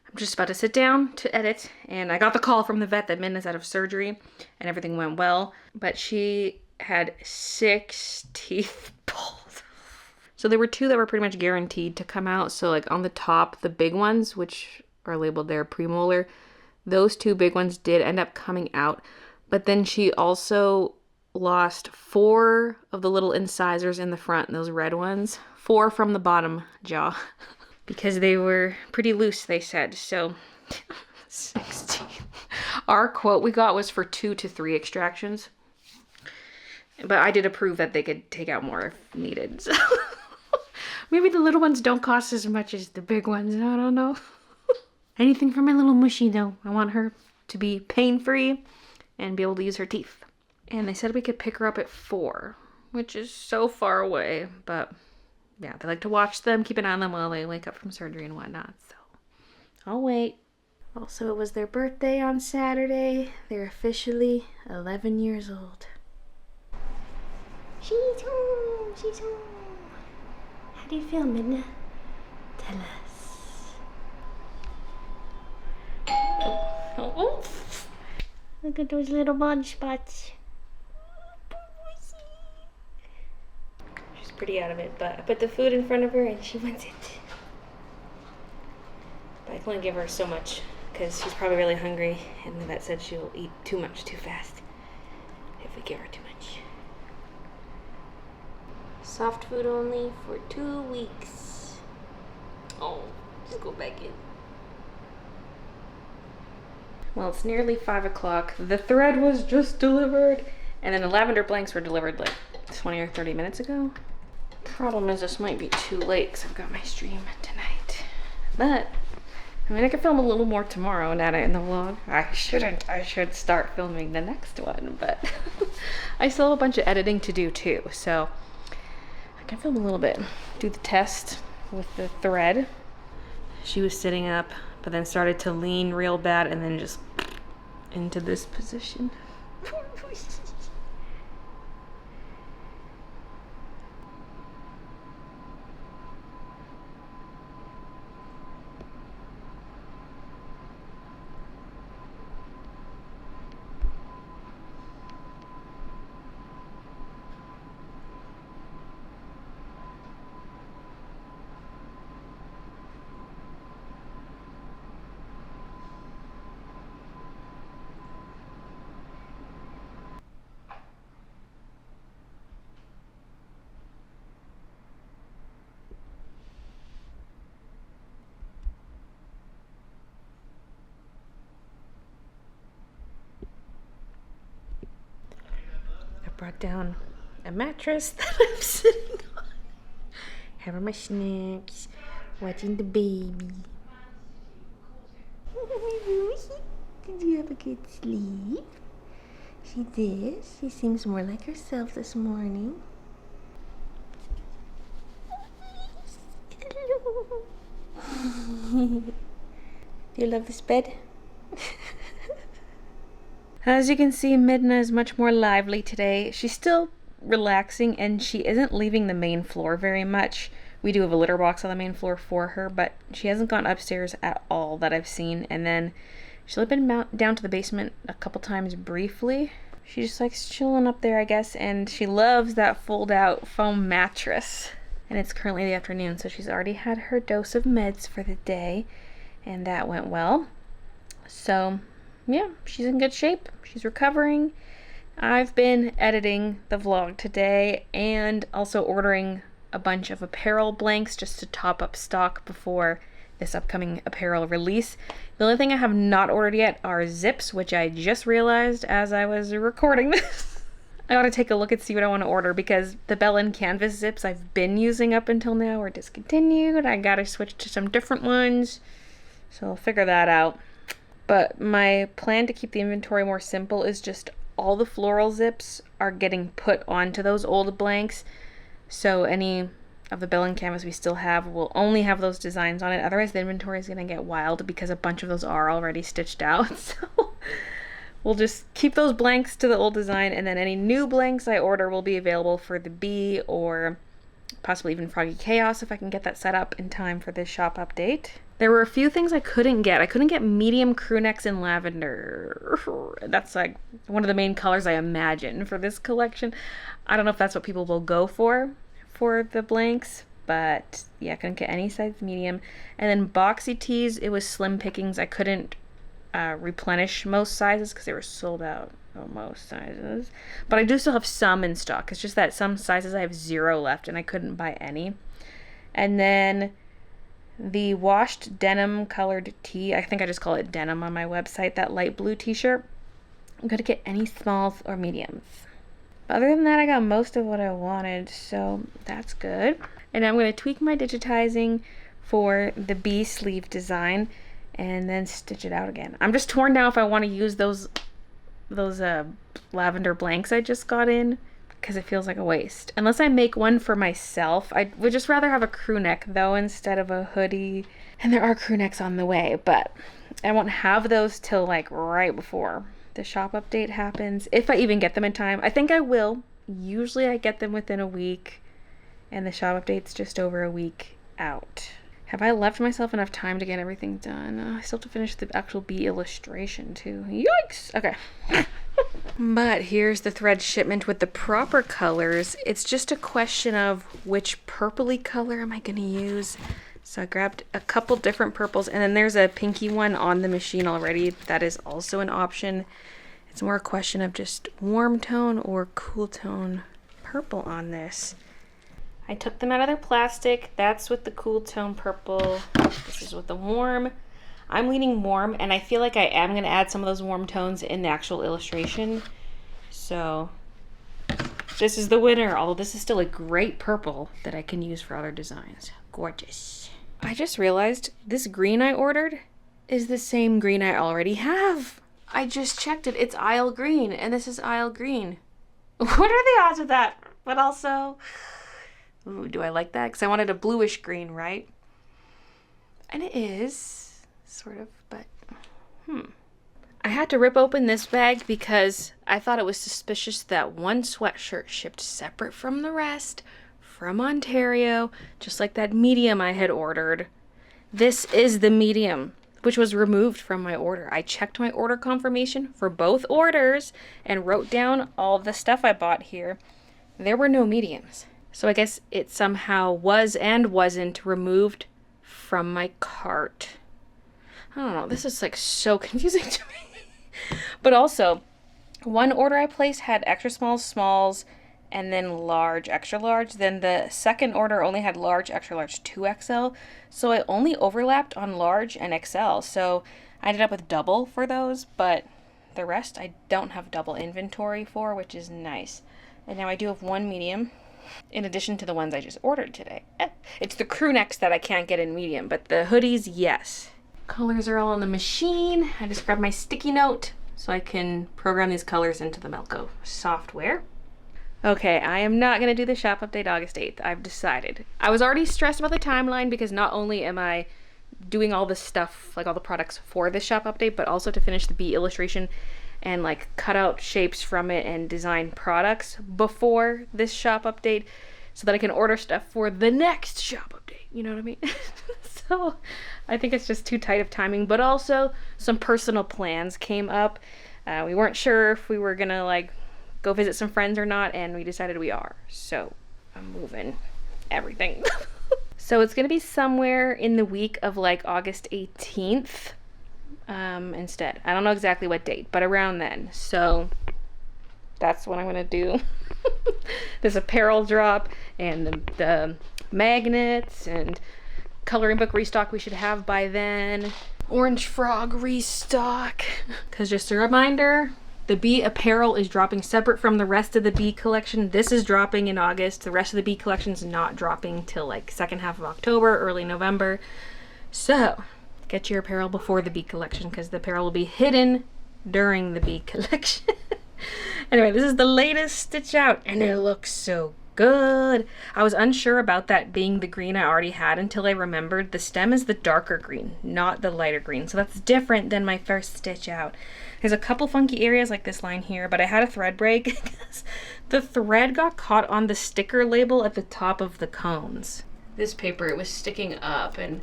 I'm just about to sit down to edit, and I got the call from the vet that Minna's out of surgery, and everything went well, but she had 6 teeth pulled. So there were 2 that were pretty much guaranteed to come out. So like on the top, the big ones, which are labeled there premolar, those 2 big ones did end up coming out. But then she also lost 4 of the little incisors in the front, those red ones. 4 from the bottom jaw. Because they were pretty loose, they said. So 16. Our quote we got was for 2 to 3 extractions. But I did approve that they could take out more if needed. So maybe the little ones don't cost as much as the big ones. I don't know. Anything for my little mushy though. I want her to be pain-free and be able to use her teeth. And they said we could pick her up at 4, which is so far away. But yeah, they like to watch them, keep an eye on them while they wake up from surgery and whatnot. So I'll wait. Also, it was their birthday on Saturday. They're officially 11 years old. She's home. She's home. How do you feel, Midna? Tell us. Oh. Look at those little bald spots. She's pretty out of it, but I put the food in front of her and she wants it. But I can only give her so much because she's probably really hungry, and the vet said she'll eat too much too fast if we give her too much. Soft food only for 2 weeks. Oh, just go back in. Well, it's nearly 5 o'clock. The thread was just delivered, and then the lavender blanks were delivered like 20 or 30 minutes ago. Problem is this might be too late because I've got my stream tonight. But, I mean, I could film a little more tomorrow and add it in the vlog. I shouldn't. I should start filming the next one, but I still have a bunch of editing to do too, so I can film a little bit. Do the test with the thread. She was sitting up, but then started to lean real bad and then just into this position. Brought down a mattress that I'm sitting on. Having my snacks, watching the baby. Did you have a good sleep? She did. She seems more like herself this morning. Do you love this bed? As you can see, Midna is much more lively today. She's still relaxing and she isn't leaving the main floor very much. We do have a litter box on the main floor for her, but she hasn't gone upstairs at all that I've seen. And then she's been down to the basement a couple times briefly. She just likes chilling up there, I guess, and she loves that fold-out foam mattress. And it's currently the afternoon, so she's already had her dose of meds for the day, and that went well. So yeah, she's in good shape. She's recovering. I've been editing the vlog today and also ordering a bunch of apparel blanks just to top up stock before this upcoming apparel release. The only thing I have not ordered yet are zips, which I just realized as I was recording this. I gotta take a look and see what I want to order because the Bell & Canvas zips I've been using up until now are discontinued. I gotta switch to some different ones, so I'll figure that out. But my plan to keep the inventory more simple is just all the floral zips are getting put onto those old blanks. So any of the Bell & Canvas we still have will only have those designs on it. Otherwise the inventory is going to get wild because a bunch of those are already stitched out. So we'll just keep those blanks to the old design, and then any new blanks I order will be available for the Bee or possibly even Froggy Chaos if I can get that set up in time for this shop update. There were a few things I couldn't get. I couldn't get medium crew necks in lavender. That's like one of the main colors I imagine for this collection. I don't know if that's what people will go for the blanks, but yeah, I couldn't get any size medium. And then boxy tees, it was slim pickings. I couldn't replenish most sizes because they were sold out most sizes. But I do still have some in stock. It's just that some sizes I have 0 left and I couldn't buy any. And then the washed denim colored tee, I think I just call it denim on my website, that light blue t-shirt. I'm gonna get any smalls or mediums. Other than that, I got most of what I wanted, so that's good. And I'm gonna tweak my digitizing for the B sleeve design and then stitch it out again. I'm just torn now if I want to use those lavender blanks I just got in, because it feels like a waste. Unless I make one for myself. I would just rather have a crew neck though instead of a hoodie. And there are crew necks on the way, but I won't have those till like right before the shop update happens, if I even get them in time. I think I will. Usually I get them within a week, and the shop update's just over a week out. Have I left myself enough time to get everything done? I still have to finish the actual bee illustration too. Yikes! Okay. But here's the thread shipment with the proper colors. It's just a question of which purpley color am I going to use. So I grabbed a couple different purples, and then there's a pinky one on the machine already. That is also an option. It's more a question of just warm tone or cool tone purple on this. I took them out of their plastic. That's with the cool tone purple. This is with the warm. I'm leaning warm, and I feel like I am going to add some of those warm tones in the actual illustration. So this is the winner, although this is still a great purple that I can use for other designs. Gorgeous. I just realized this green I ordered is the same green I already have. I just checked it. It's aisle green, and this is aisle green. What are the odds of that? But also, ooh, do I like that? Because I wanted a bluish green, right? And it is, sort of, but I had to rip open this bag because I thought it was suspicious that one sweatshirt shipped separate from the rest from Ontario, just like that medium I had ordered. This is the medium, which was removed from my order. I checked my order confirmation for both orders and wrote down all the stuff I bought here. There were no mediums. So I guess it somehow was and wasn't removed from my cart. I don't know, this is like so confusing to me. But also, one order I placed had extra smalls, smalls, and then large, extra large. Then the second order only had large, extra large, 2XL. So I only overlapped on large and XL. So I ended up with double for those, but the rest I don't have double inventory for, which is nice. And now I do have one medium, in addition to the ones I just ordered today. It's the crew necks that I can't get in medium, but the hoodies, yes. Colors are all on the machine. I just grabbed my sticky note so I can program these colors into the Melco software. Okay, I am not going to do the shop update August 8th. I've decided. I was already stressed about the timeline because not only am I doing all this stuff, like all the products for this shop update, but also to finish the bee illustration and like cut out shapes from it and design products before this shop update so that I can order stuff for the next shop update. You know what I mean? So I think it's just too tight of timing, but also some personal plans came up. We weren't sure if we were gonna like go visit some friends or not, and we decided we are. So I'm moving everything. So it's gonna be somewhere in the week of like August 18th instead. I don't know exactly what date, but around then. So that's what I'm gonna do. This apparel drop and the magnets and coloring book restock we should have by then. Orange Frog restock. Because just a reminder, the bee apparel is dropping separate from the rest of the bee collection. This is dropping in August. The rest of the bee collection is not dropping till like second half of October, early November. So get your apparel before the bee collection because the apparel will be hidden during the bee collection. Anyway, this is the latest stitch out and it looks so good. I was unsure about that being the green I already had until I remembered the stem is the darker green, not the lighter green. So that's different than my first stitch out. There's a couple funky areas like this line here, but I had a thread break because the thread got caught on the sticker label at the top of the cones. This paper, it was sticking up and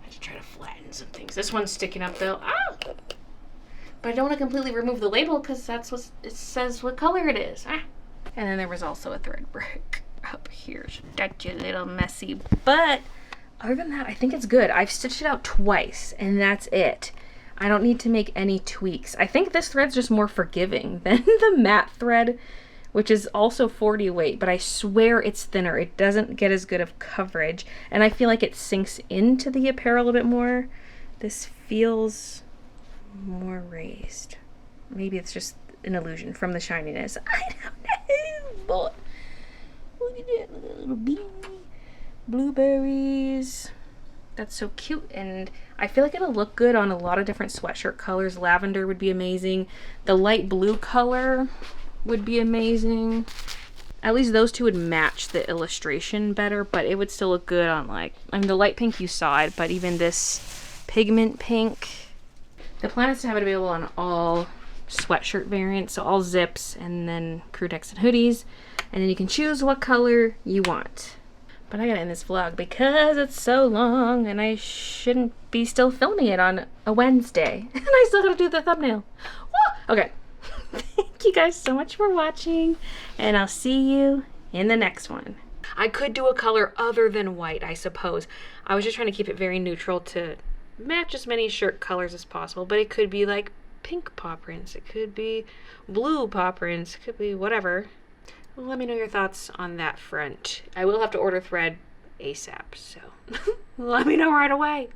I had to try to flatten some things. This one's sticking up though. Ah! But I don't want to completely remove the label because that's what it says what color it is. Ah! And then there was also a thread break up here. That's a little messy, but other than that, I think it's good. I've stitched it out twice and that's it. I don't need to make any tweaks. I think this thread's just more forgiving than the matte thread, which is also 40 weight, but I swear it's thinner. It doesn't get as good of coverage, and I feel like it sinks into the apparel a bit more. This feels more raised. Maybe it's just an illusion from the shininess. I don't know, boy. Look at that, look at that little bee. Blueberries. That's so cute, and I feel like it'll look good on a lot of different sweatshirt colors. Lavender would be amazing. The light blue color would be amazing. At least those two would match the illustration better, but it would still look good on, like, I mean, the light pink you saw it, but even this pigment pink. The plan is to have it available on all sweatshirt variants, so all zips, and then crew necks and hoodies, and then you can choose what color you want. But I gotta end this vlog because it's so long and I shouldn't be still filming it on a Wednesday. And I still gotta do the thumbnail. Woo! Okay. Thank you guys so much for watching, and I'll see you in the next one. I could do a color other than white, I suppose. I was just trying to keep it very neutral to match as many shirt colors as possible, but it could be like pink paw prints, it could be blue paw prints, it could be whatever. Let me know your thoughts on that front. I will have to order thread ASAP, so let me know right away.